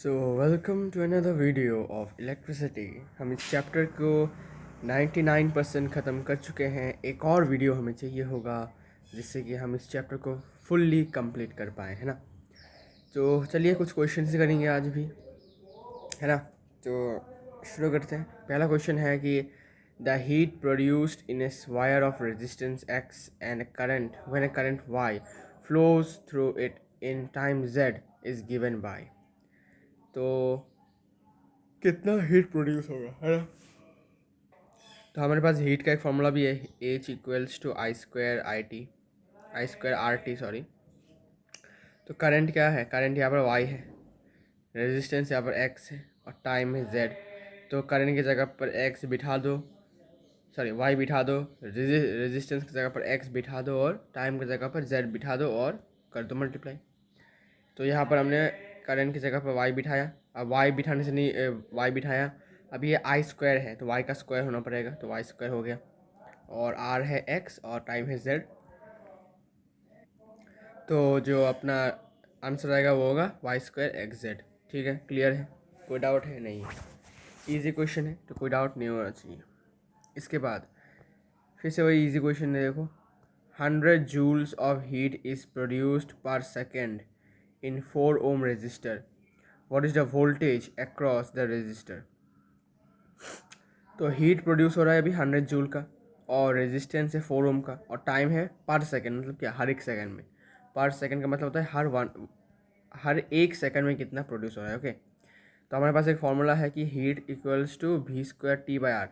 So welcome to another video of electricity. हम इस chapter को 99% ख़त्म कर चुके हैं। एक और वीडियो हमें चाहिए होगा जिससे कि हम इस चैप्टर को फुल्ली कंप्लीट कर पाएँ, है ना। तो चलिए कुछ क्वेश्चन ही करेंगे आज भी, है ना। तो शुरू करते हैं। पहला क्वेश्चन है कि the heat produced in a wire of resistance X and current when a current Y flows through it in time Z is given by. तो कितना हीट प्रोड्यूस होगा, है ना। तो हमारे पास हीट का एक फॉर्मूला भी है, H equals to I square R T sorry. तो करंट क्या है, करंट यहाँ पर वाई है, रेजिस्टेंस यहाँ पर एक्स है और टाइम है जेड। तो करंट की जगह पर एक्स बिठा दो, सॉरी वाई बिठा दो, रेजिस्टेंस की जगह पर एक्स बिठा दो और टाइम की जगह पर जेड बिठा दो और कर दो मल्टीप्लाई। तो यहाँ पर हमने करंट की जगह पर वाई बिठाया। अब वाई बिठाने से नहीं, वाई बिठाया। अब ये आई स्क्वायर है तो वाई का स्क्वायर होना पड़ेगा, तो वाई स्क्वायर हो गया। और आर है एक्स और टाइम है जेड। तो जो अपना आंसर आएगा वो होगा वाई स्क्वायर एक्स जेड। ठीक है, क्लियर है, कोई डाउट है नहीं है। ईजी क्वेश्चन है तो कोई डाउट नहीं होना चाहिए। इसके बाद फिर से वही ईजी क्वेश्चन है, देखो। 100 joules of heat is produced per second in 4 ohm resistor. What is the voltage across the resistor? तो हीट प्रोड्यूस हो रहा है अभी 100 जूल का और रेजिस्टेंस है 4 ओम का और टाइम है पर सेकंड, मतलब क्या, हर एक सेकंड में। पर सेकंड का मतलब होता है हर एक सेकंड में कितना प्रोड्यूस हो रहा है। ओके, तो हमारे पास एक फॉर्मूला है कि heat equals to V square T by R.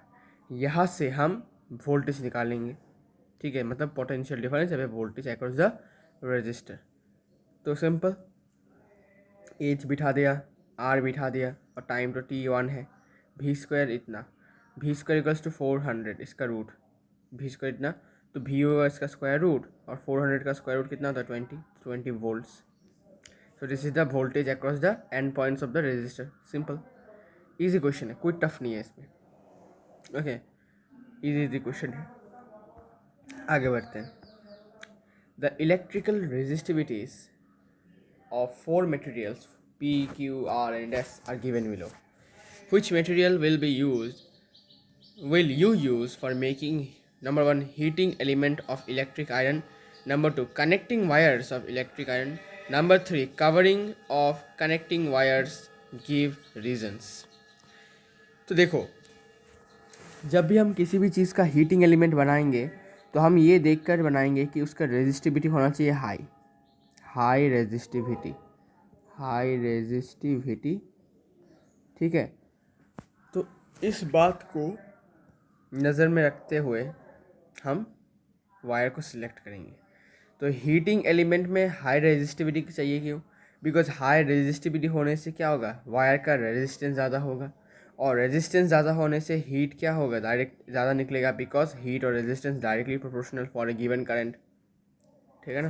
यहाँ से हम वोल्टेज निकालेंगे, ठीक है, मतलब पोटेंशियल डिफरेंस है वोल्टेज अक्रॉस द रजिस्टर। तो सिंपल, एच बिठा दिया, आर बिठा दिया और टाइम तो टी वन है। वी स्क्वायर इतना, वी स्क्वायर इक्वल्स टू 400, इसका रूट वी स्क्वायर इतना, तो वी होगा इसका स्क्वायर रूट और 400 का स्क्वायर रूट कितना होता है 20 volts. So this is the voltage across the end points of the register. Simple easy question है, कोई टफ नहीं है इसमें। ओके, इजी इजी क्वेश्चन है। आगे बढ़ते हैं। The electrical resistivities of four materials P, Q, R and S are given below. Which material will you use for making number 1 heating element of electric iron, number 2 connecting wires of electric iron, number 3 covering of connecting wires, give reasons. तो देखो, जब भी हम किसी भी चीज़ का heating element बनाएंगे तो हम ये देखकर बनाएंगे कि उसका रेजिस्टिविटी होना चाहिए हाई रेजिस्टिविटी, ठीक है। तो इस बात को नज़र में रखते हुए हम वायर को सिलेक्ट करेंगे। तो हीटिंग एलिमेंट में हाई रेजिस्टिविटी चाहिए, क्यों? बिकॉज हाई रेजिस्टिविटी होने से क्या होगा, वायर का रेजिस्टेंस ज़्यादा होगा और रेजिस्टेंस ज़्यादा होने से हीट क्या होगा, डायरेक्ट ज़्यादा निकलेगा, बिकॉज हीट और resistance directly proportional for a given current, ठीक है ना।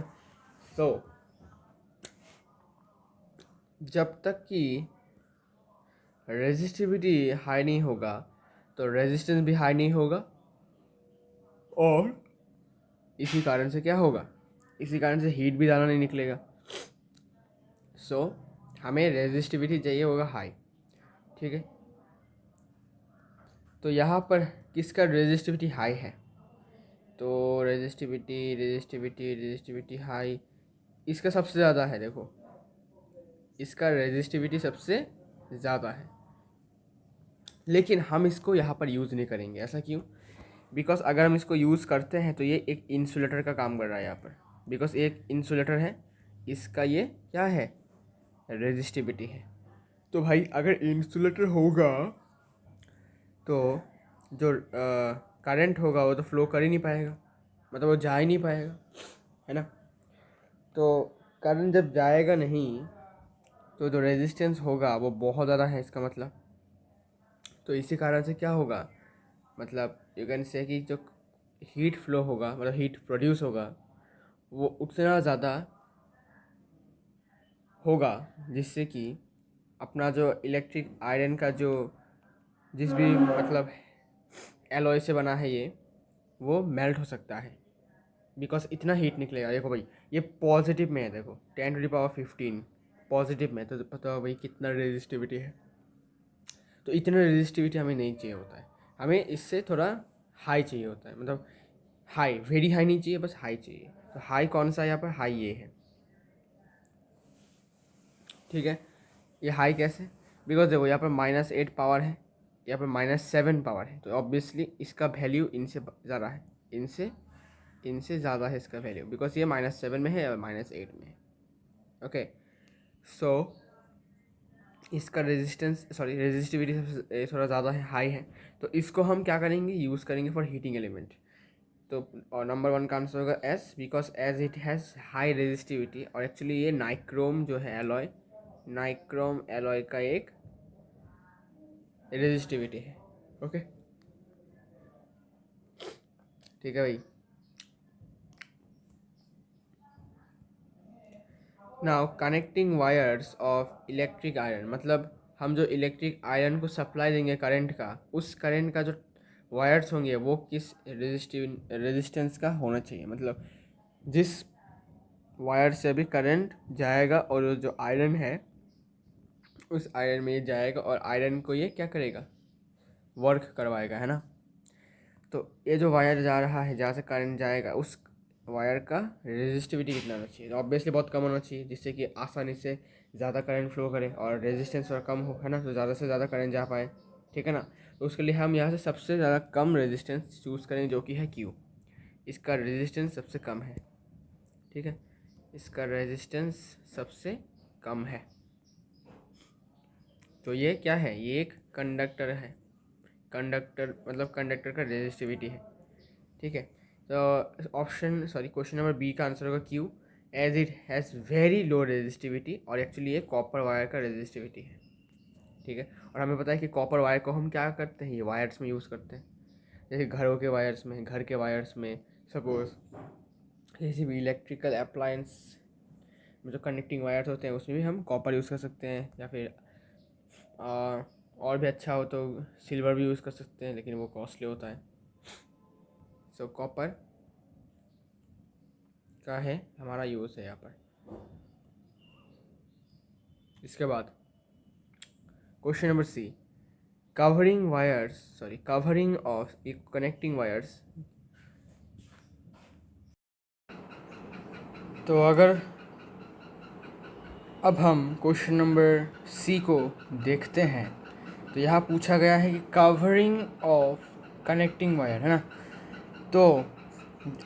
तो जब तक कि रेजिस्टिविटी हाई नहीं होगा तो रेजिस्टेंस भी हाई नहीं होगा और इसी कारण से क्या होगा, इसी कारण से हीट भी ज़्यादा नहीं निकलेगा। सो हमें रेजिस्टिविटी चाहिए होगा हाई, ठीक है। तो यहाँ पर किसका रेजिस्टिविटी हाई है, तो रेजिस्टिविटी हाई इसका सबसे ज़्यादा है। देखो, इसका रेजिस्टिविटी सबसे ज़्यादा है, लेकिन हम इसको यहाँ पर यूज़ नहीं करेंगे। ऐसा क्यों? बिकॉज अगर हम इसको यूज़ करते हैं तो ये एक इंसुलेटर का काम कर रहा है यहाँ पर, बिकॉज एक इंसुलेटर है, इसका ये क्या है, रेजिस्टिविटी है। तो भाई अगर इंसुलेटर होगा तो जो करंट होगा वो तो फ्लो कर ही नहीं पाएगा, मतलब वो जा ही नहीं पाएगा, है ना। तो करंट जब जाएगा नहीं तो जो रेजिस्टेंस होगा वो बहुत ज़्यादा है, इसका मतलब। तो इसी कारण से क्या होगा, मतलब यू कैन से कि जो हीट फ्लो होगा, मतलब हीट प्रोड्यूस होगा, वो उतना ज़्यादा होगा जिससे कि अपना जो इलेक्ट्रिक आयरन का जो जिस भी मतलब एलॉय से बना है ये, वो मेल्ट हो सकता है, बिकॉज इतना हीट निकलेगा। देखो भाई, ये पॉजिटिव में है, देखो 10 टू द पावर 15 पॉजिटिव में, तो पता हो भाई कितना रेजिस्टिविटी है। तो इतना रेजिस्टिविटी हमें नहीं चाहिए होता है, हमें इससे थोड़ा हाई चाहिए होता है, मतलब हाई, वेरी हाई नहीं चाहिए, बस हाई चाहिए। तो हाई कौन सा है यहाँ पर? हाई ये है, ठीक है। ये हाई कैसे? बिकॉज देखो यहाँ पर -8 पावर है, यहाँ पर -7 पावर है, तो ऑब्वियसली इसका वैल्यू इनसे ज़्यादा है, इनसे ज़्यादा है इसका वैल्यू, बिकॉज ये -7 में है और -8 में है। ओके, सो इसका रेजिस्टिविटी सबसे थोड़ा ज़्यादा है, हाई है। तो इसको हम क्या करेंगे? यूज़ करेंगे फॉर हीटिंग एलिमेंट। तो और नंबर 1 का आंसर होगा S, because as it has high resistivity. और एक्चुअली ये नाइक्रोम जो है एलॉय, नाइक्रोम एलॉय का एक रेजिस्टिविटी है। ओके, ठीक है भाई। Now connecting wires of electric iron, मतलब हम जो इलेक्ट्रिक आयरन को सप्लाई देंगे करंट का, उस करंट का जो वायर्स होंगे वो किस रेजिस्टेंस का होना चाहिए, मतलब जिस वायर से भी करंट जाएगा और जो आयरन है उस आयरन में ये जाएगा और आयरन को ये क्या करेगा? वर्क करवाएगा, है ना। तो ये जो वायर जा रहा है, जहाँ से करंट जाएगा, उस वायर का रेजिस्टिविटी कितना होना चाहिए? तो ऑब्वियसली बहुत कम होना चाहिए, जिससे कि आसानी से ज़्यादा करंट फ्लो करे और रेजिस्टेंस थोड़ा कम हो, है ना, तो ज़्यादा से ज़्यादा करंट जा पाए, ठीक है ना। तो उसके लिए हम यहाँ से सबसे ज़्यादा कम रेजिस्टेंस चूज़ करेंगे, जो कि है क्यू। इसका रेजिस्टेंस सबसे कम है, ठीक है, इसका रेजिस्टेंस सबसे कम है। तो ये क्या है? ये एक कंडक्टर है, कंडक्टर मतलब कंडक्टर का रेजिस्टिविटी है, ठीक है। तो क्वेश्चन नंबर बी का आंसर होगा Q, as it has very low resistivity. और एक्चुअली ये कॉपर वायर का रेजिस्टिविटी है, ठीक है। और हमें पता है कि कॉपर वायर को हम क्या करते हैं? ये वायर्स में यूज़ करते हैं, जैसे घरों के वायर्स में, घर के वायर्स में, सपोज किसी भी इलेक्ट्रिकल अप्लायंस में जो कनेक्टिंग वायर्स होते हैं उसमें भी हम कॉपर यूज़ कर सकते हैं, या फिर और भी अच्छा हो तो सिल्वर भी यूज़ कर सकते हैं, लेकिन वो कॉस्टली होता है। सो कॉपर का है हमारा यूज़ है यहाँ पर। इसके बाद question number C, covering of connecting wires. तो अगर अब हम क्वेश्चन नंबर सी को देखते हैं, तो यहाँ पूछा गया है कि कवरिंग ऑफ कनेक्टिंग वायर, है ना। तो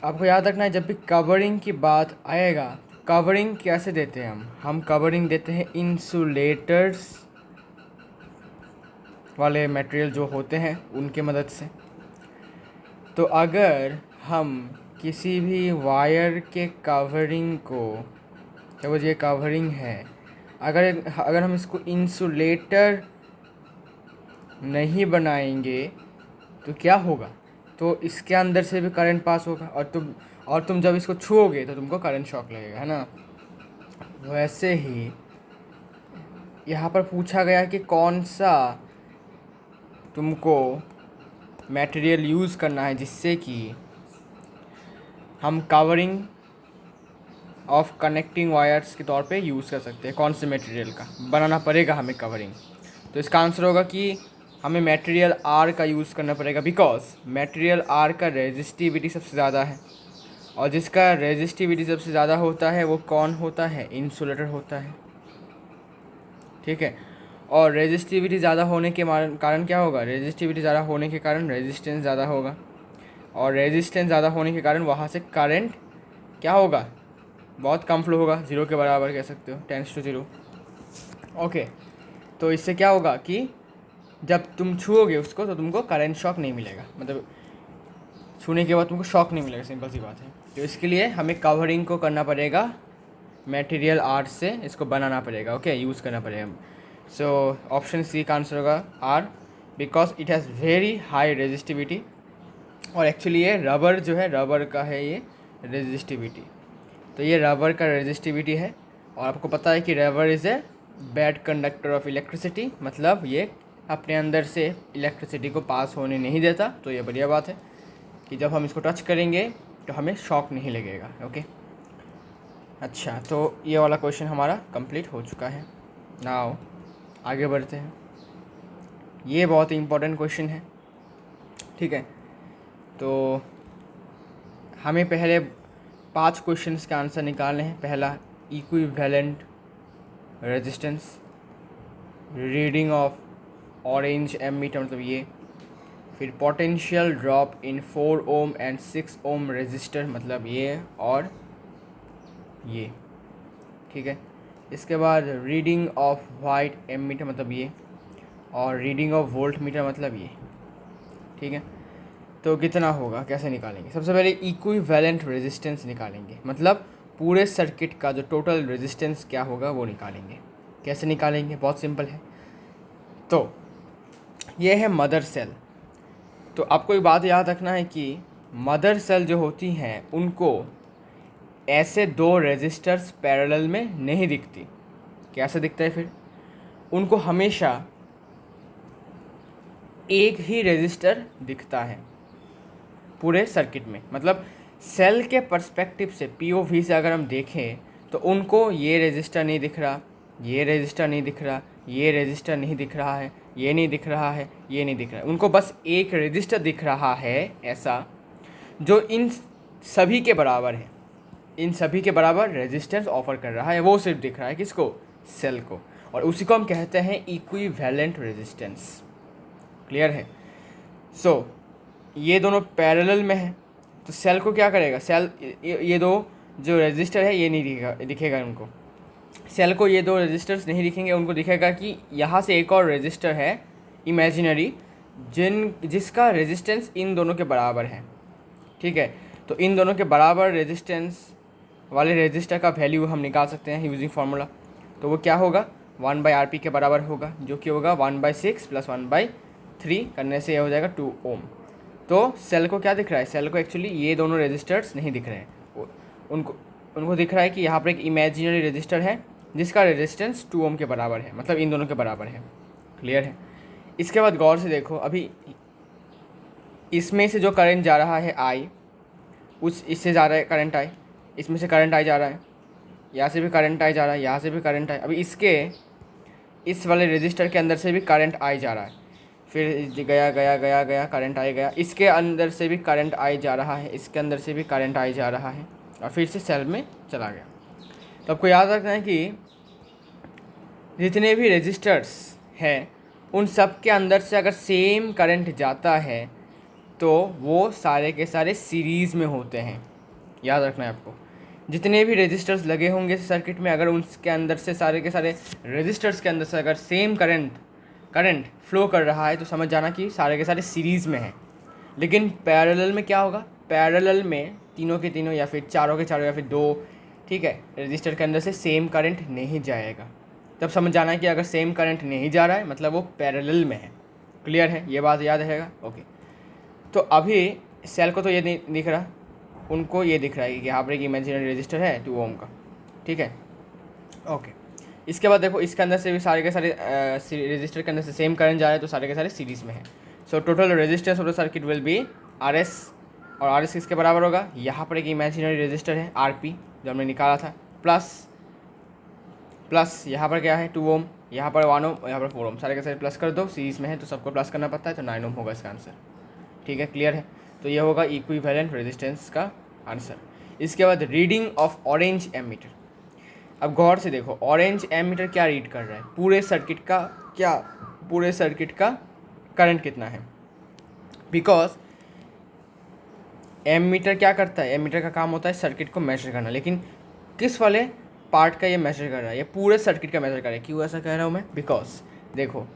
आपको याद रखना है, जब भी कवरिंग की बात आएगा, कवरिंग कैसे देते हैं हम कवरिंग देते हैं इंसुलेटर्स वाले मटेरियल जो होते हैं उनके मदद से। तो अगर हम किसी भी वायर के कवरिंग को, जब ये कवरिंग है, अगर हम इसको इंसुलेटर नहीं बनाएंगे तो क्या होगा? तो इसके अंदर से भी करंट पास होगा और तुम जब इसको छूओगे तो तुमको करंट शॉक लगेगा, है ना। वैसे ही यहाँ पर पूछा गया कि कौन सा तुमको मटेरियल यूज़ करना है जिससे कि हम कवरिंग ऑफ कनेक्टिंग वायर्स के तौर पे यूज़ कर सकते हैं। कौन से मटेरियल का बनाना पड़ेगा हमें कवरिंग? तो इसका आंसर होगा कि हमें मटेरियल आर का यूज़ करना पड़ेगा, बिकॉज मटेरियल आर का रेजिस्टिविटी सबसे ज़्यादा है, और जिसका रेजिस्टिविटी सबसे ज़्यादा होता है वो कौन होता है? इंसुलेटर होता है, ठीक है। और रेजिस्टिविटी ज़्यादा होने के कारण क्या होगा? रेजिस्टिविटी ज़्यादा होने के कारण रेजिस्टेंस ज़्यादा होगा, और रेजिस्टेंस ज़्यादा होने के कारण वहाँ से करंट क्या होगा? बहुत कम फ्लो होगा, ज़ीरो के बराबर कह सकते हो, 10:0। ओके, तो इससे क्या होगा कि जब तुम छूओगे उसको तो तुमको करंट शॉक नहीं मिलेगा, मतलब छूने के बाद तुमको शॉक नहीं मिलेगा, सिंपल सी बात है। तो इसके लिए हमें कवरिंग को करना पड़ेगा मटेरियल आर्ट से, इसको बनाना पड़ेगा, ओके, यूज़ करना पड़ेगा। सो ऑप्शन सी का आंसर होगा R, because it has very high resistivity. और एक्चुअली ये रबर जो है, रबर का है ये रेजिस्टिविटी, तो ये रबर का रेजिस्टिविटी है। और आपको पता है कि rubber is a bad conductor of electricity, मतलब ये अपने अंदर से इलेक्ट्रिसिटी को पास होने नहीं देता। तो ये बढ़िया बात है कि जब हम इसको टच करेंगे तो हमें शॉक नहीं लगेगा, ओके। अच्छा, तो ये वाला क्वेश्चन हमारा कंप्लीट हो चुका है। नाउ आगे बढ़ते हैं। ये बहुत ही इम्पोर्टेंट क्वेश्चन है, ठीक है। तो हमें पहले 5 क्वेश्चंस के आंसर निकालने हैं। पहला, equivalent resistance, reading of orange ammeter मतलब ये। फिर potential drop in 4 ohm and 6 ohm resistor मतलब ये और ये, ठीक है। इसके बाद रीडिंग ऑफ वाइट एमीटर मतलब ये, और रीडिंग ऑफ वोल्ट मीटर मतलब ये, ठीक है। तो कितना होगा, कैसे निकालेंगे? सबसे पहले इक्विवेलेंट रेजिस्टेंस निकालेंगे, मतलब पूरे सर्किट का जो टोटल रेजिस्टेंस क्या होगा वो निकालेंगे। कैसे निकालेंगे? बहुत सिंपल है। तो ये है मदर सेल। तो आपको एक बात याद रखना है कि मदर सेल जो होती हैं उनको ऐसे 2 रेजिस्टर्स पैरेलल में नहीं दिखती। कैसे दिखता है फिर? उनको हमेशा एक ही रेजिस्टर दिखता है पूरे सर्किट में। मतलब सेल के पर्सपेक्टिव से, पीओवी से अगर हम देखें तो उनको ये रेजिस्टर नहीं दिख रहा, ये रेजिस्टर नहीं दिख रहा, ये रेजिस्टर नहीं दिख रहा है, ये नहीं दिख रहा है, ये नहीं दिख रहा है। उनको बस एक रेजिस्टर दिख रहा है ऐसा, जो इन सभी के बराबर है, इन सभी के बराबर रेजिस्टेंस ऑफर कर रहा है। वो सिर्फ दिख रहा है किसको? सेल को। और उसी को हम कहते हैं इक्विवेलेंट रेजिस्टेंस। क्लियर है? सो ये दोनों पैरेलल में है, तो सेल को क्या करेगा? सेल ये 2 जो रेजिस्टर है ये नहीं दिखेगा उनको। सेल को ये 2 रेजिस्टर्स नहीं दिखेंगे, उनको दिखेगा कि यहाँ से एक और रेजिस्टर है इमेजिनरी, जिसका रेजिस्टेंस इन दोनों के बराबर है, ठीक है। तो इन दोनों के बराबर रेजिस्टेंस वाले रेजिस्टर का वैल्यू हम निकाल सकते हैं यूजिंग फार्मूला। तो वो क्या होगा? 1/RP के बराबर होगा, जो कि होगा 1/6 + 1/3 करने से ये हो जाएगा 2 ओम। तो सेल को क्या दिख रहा है? सेल को एक्चुअली ये दोनों रेजिस्टर्स नहीं दिख रहे हैं, उनको दिख रहा है कि यहाँ पर एक इमेजिनरी रेजिस्टर है जिसका रेजिस्टेंस 2 ओम के बराबर है, मतलब इन दोनों के बराबर है। क्लियर है? इसके बाद गौर से देखो, अभी इसमें से जो करंट जा रहा है आई, इससे जा रहा है करंट आई, इसमें से करंट आई जा रहा है, यहाँ से भी करंट आई जा रहा है, यहाँ से भी करंट आई। अभी इस वाले रेजिस्टर के अंदर से भी करंट आई जा रहा है, फिर गया गया गया गया करंट आई गया, इसके अंदर से भी करंट आई जा रहा है, इसके अंदर से भी करंट आई जा रहा है, और फिर से सेल में चला गया। तो आपको याद रखना है कि जितने भी रेजिस्टर्स हैं उन सब के अंदर से अगर सेम करंट जाता है तो वो सारे के सारे सीरीज़ में होते हैं। याद रखना है आपको, जितने भी रेजिस्टर्स लगे होंगे सर्किट में, अगर उसके अंदर से सारे के सारे रेजिस्टर्स के अंदर से अगर सेम करंट फ्लो कर रहा है तो समझ जाना कि सारे के सारे सीरीज़ में है। लेकिन पैरेलल में क्या होगा? पैरेलल में तीनों के तीनों या फिर चारों के चारों या फिर 2, ठीक है, रजिस्टर के अंदर से सेम करंट नहीं जाएगा। तब समझ जाना है कि अगर सेम करंट नहीं जा रहा है मतलब वो पैरेलल में है। क्लियर है? ये बात याद रहेगा। ओके, तो अभी सेल को तो ये नहीं दिख रहा, उनको ये दिख रहा है कि यहाँ पर एक इमेजिनरी रजिस्टर है 2 ओम का, ठीक है। ओके, इसके बाद देखो इसके अंदर से भी सारे के सारे रजिस्टर के अंदर से सेम करंट जा रहा है, तो सारे के सारे सीरीज़ में है। So total resistance of the circuit will be RS, और RS किसके बराबर होगा? यहाँ पर एक इमेजिनरी रजिस्टर है RP जो हमने निकाला था, प्लस यहाँ पर क्या है 2 ओम, यहाँ पर 1 ओम, यहाँ पर 4 ओम, सारे के सारे प्लस कर दो, सीरीज़ में है तो सबको प्लस करना पड़ता है, तो 9 ओम होगा इसका आंसर। ठीक है, क्लियर है? तो ये होगा इक्विवेलेंट रेजिस्टेंस का आंसर। इसके बाद रीडिंग ऑफ ऑरेंज एमीटर। अब गौर से देखो, ऑरेंज एमीटर क्या रीड कर रहा है? पूरे सर्किट का करंट कितना है। बिकॉज एमीटर क्या करता है? एमीटर का काम होता है सर्किट को मेजर करना, लेकिन किस वाले पार्ट का ये मेजर कर रहा है? ये पूरे सर्किट का मेजर कर रहा है। क्यों ऐसा कह रहा हूँ मैं? बिकॉज देखो,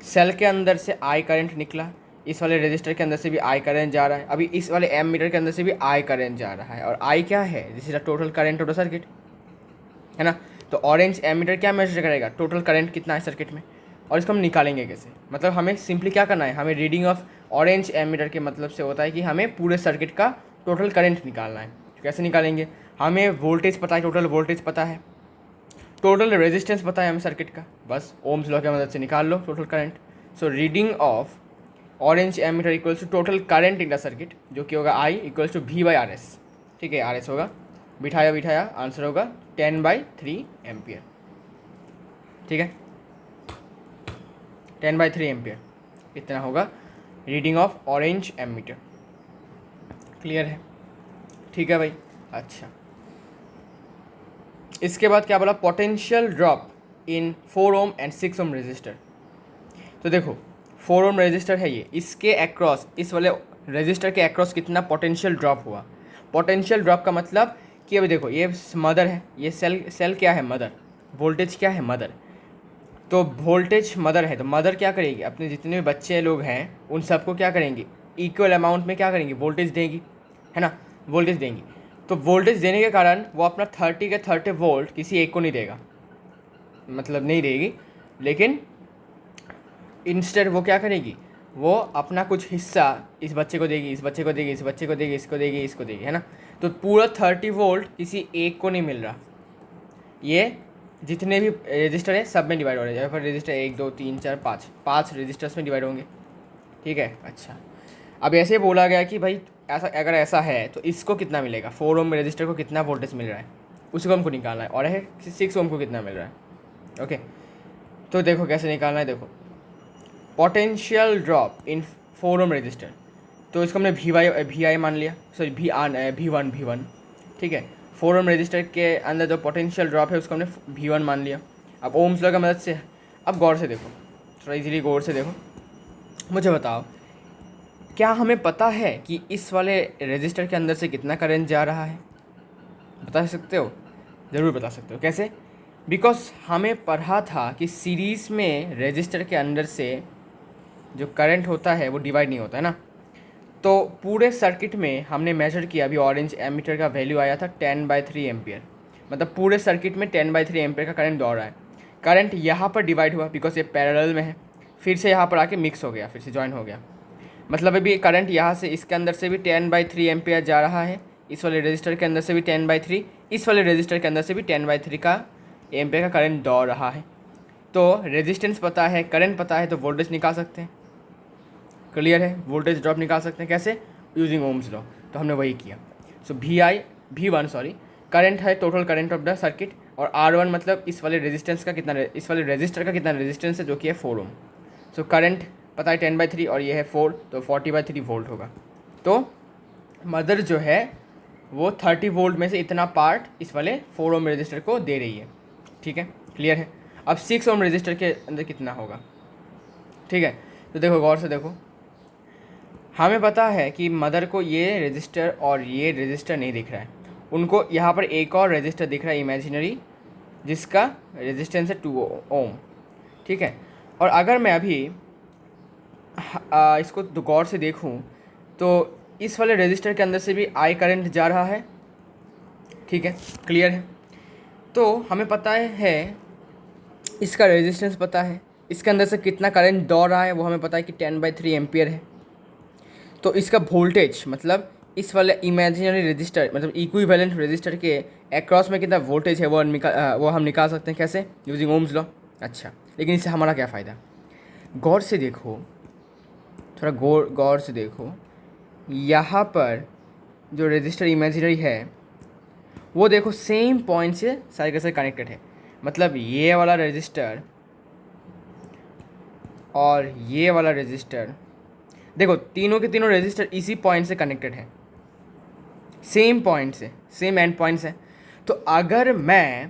सेल के अंदर से आई करंट निकला, इस वाले रजिस्टर के अंदर से भी आई करंट जा रहा है, अभी इस वाले एमीटर के अंदर से भी आई करंट जा रहा है, और आई क्या है? This is the total current of the circuit, है ना। तो ऑरेंज एमीटर क्या मेजर करेगा? टोटल करंट कितना है सर्किट में, और इसको हम निकालेंगे कैसे? मतलब हमें सिंपली क्या करना है, हमें रीडिंग ऑफ ऑरेंज एमीटर के मतलब से होता है कि हमें पूरे सर्किट का टोटल करंट निकालना है। तो कैसे निकालेंगे? हमें वोल्टेज पता है, टोटल वोल्टेज पता है, टोटल रेजिस्टेंस पता है हमें सर्किट का, बस ओम्स लॉ की मदद से निकाल लो total current. So reading of orange ammeter equals to total current in the circuit, जो कि होगा I इक्वल्स टू V/RS। ठीक है, RS होगा बिठाया बिठाया आंसर होगा 10/3 एम्पियर। ठीक है, 10/3 एम्पियर इतना होगा reading of orange ammeter. Clear है? ठीक है भाई। अच्छा, इसके बाद क्या बोला, potential drop in 4 ohm and 6 ohm resistor. तो देखो 4 ओम रेजिस्टर है ये, इसके अक्रॉस, इस वाले रेजिस्टर के अक्रॉस कितना पोटेंशियल ड्रॉप हुआ। पोटेंशियल ड्रॉप का मतलब कि अभी देखो ये मदर है, ये सेल क्या है, मदर, वोल्टेज क्या है, मदर। तो वोल्टेज मदर है, तो मदर क्या करेगी, अपने जितने भी बच्चे लोग हैं उन सबको क्या करेंगे, इक्वल अमाउंट में क्या करेंगी, वोल्टेज देंगी, है ना, वोल्टेज देंगी। तो वोल्टेज देने के कारण वो अपना 30 के 30 वोल्ट किसी एक को नहीं देगा, मतलब नहीं देगी, लेकिन इंस्टेड वो क्या करेगी, वो अपना कुछ हिस्सा इस बच्चे को देगी, इस बच्चे को देगी, इस बच्चे को देगी, इसको देगी, इसको देगी, है ना। तो पूरा 30 वोल्ट किसी एक को नहीं मिल रहा, ये जितने भी रजिस्टर है सब में डिवाइड हो रहे हैं। यहाँ पर रजिस्टर 1 2 3 4 5 5 रजिस्टर्स में डिवाइड होंगे। ठीक है। अच्छा, अब ऐसे बोला गया कि भाई ऐसा, अगर ऐसा है तो इसको कितना मिलेगा, 4 ओम रजिस्टर को कितना वोल्टेज मिल रहा है उसको हमको निकालना है, और है 6 ओम को कितना मिल रहा है। ओके, तो देखो कैसे निकालना है। देखो potential drop in 4 ohm resistor, तो इसको हमने वी आई मान लिया, सॉरी वी वन। ठीक है, 4 ओम रजिस्टर के अंदर जो पोटेंशियल ड्रॉप है उसको हमने V1 मान लिया। अब ओम्स लॉ की मदद से, अब गौर से देखो, थोड़ा इजीली गौर से देखो, मुझे बताओ क्या हमें पता है कि इस वाले रजिस्टर के अंदर से कितना करंट जा रहा है? बता सकते हो? ज़रूर बता सकते हो। कैसे? बिकॉज हमें पढ़ा था कि सीरीज़ में रजिस्टर के अंदर से जो करंट होता है वो डिवाइड नहीं होता है ना। तो पूरे सर्किट में हमने मेजर किया, अभी ऑरेंज एमीटर का वैल्यू आया था 10/3 एम्पियर, मतलब पूरे सर्किट में 10/3 एम्पियर का करंट दौड़ रहा है। करंट यहाँ पर डिवाइड हुआ बिकॉज ये पैरेलल में है, फिर से यहाँ पर आके मिक्स हो गया, फिर से ज्वाइन हो गया, मतलब अभी करंट यहाँ से इसके अंदर से भी 10/3 एम्पियर जा रहा है, इस वाले रजिस्टर के अंदर से भी 10/3, इस वाले रजिस्टर के अंदर से भी 10/3 का एम्पियर का करंट दौड़ रहा है। तो रेजिस्टेंस पता है, करंट पता है, तो वोल्टेज निकाल सकते हैं। क्लियर है? वोल्टेज ड्रॉप निकाल सकते हैं कैसे, यूजिंग ओम्स लॉ। तो हमने वही किया। सो V1 सॉरी, करंट है total current of the circuit, और R1 मतलब इस वाले रेजिस्टेंस का कितना, इस वाले रजिस्टर का कितना रेजिस्टेंस है, जो कि है 4 ओम। सो करंट पता है 10/3 और ये है 4, तो 40/3 वोल्ट होगा। तो मदर जो है वो 30 वोल्ट में से इतना पार्ट इस वाले 4 ओम रजिस्टर को दे रही है। ठीक है, क्लियर है? अब 6 ओम रजिस्टर के अंदर कितना होगा? ठीक है, तो देखो गौर से देखो, हमें पता है कि मदर को ये रजिस्टर और ये रजिस्टर नहीं दिख रहा है, उनको यहाँ पर एक और रजिस्टर दिख रहा है इमेजिनरी, जिसका रेजिस्टेंस है 2 ओम। ठीक है, और अगर मैं अभी इसको गौर से देखूँ तो इस वाले रजिस्टर के अंदर से भी आई करंट जा रहा है। ठीक है, क्लियर है? तो हमें पता है इसका रेजिस्टेंस पता है, इसके अंदर से कितना करंट दौड़ रहा है वो हमें पता है कि 10/3 एम्पियर है। तो इसका वोल्टेज मतलब इस वाले इमेजिनरी रजिस्टर मतलब इक्विवेलेंट रजिस्टर के अक्रॉस में कितना वोल्टेज है वो हम निकाल सकते हैं। कैसे? Using Ohm's law. अच्छा, लेकिन इससे हमारा क्या फ़ायदा? गौर से देखो, थोड़ा गौर से देखो, यहाँ पर जो रजिस्टर इमेजिनरी है वो देखो सेम पॉइंट से सारे के सारे कनेक्टेड है, मतलब ये वाला रजिस्टर और ये वाला रजिस्टर, देखो तीनों के तीनों रजिस्टर इसी पॉइंट से कनेक्टेड है, सेम पॉइंट से, सेम एंड पॉइंट से। तो अगर मैं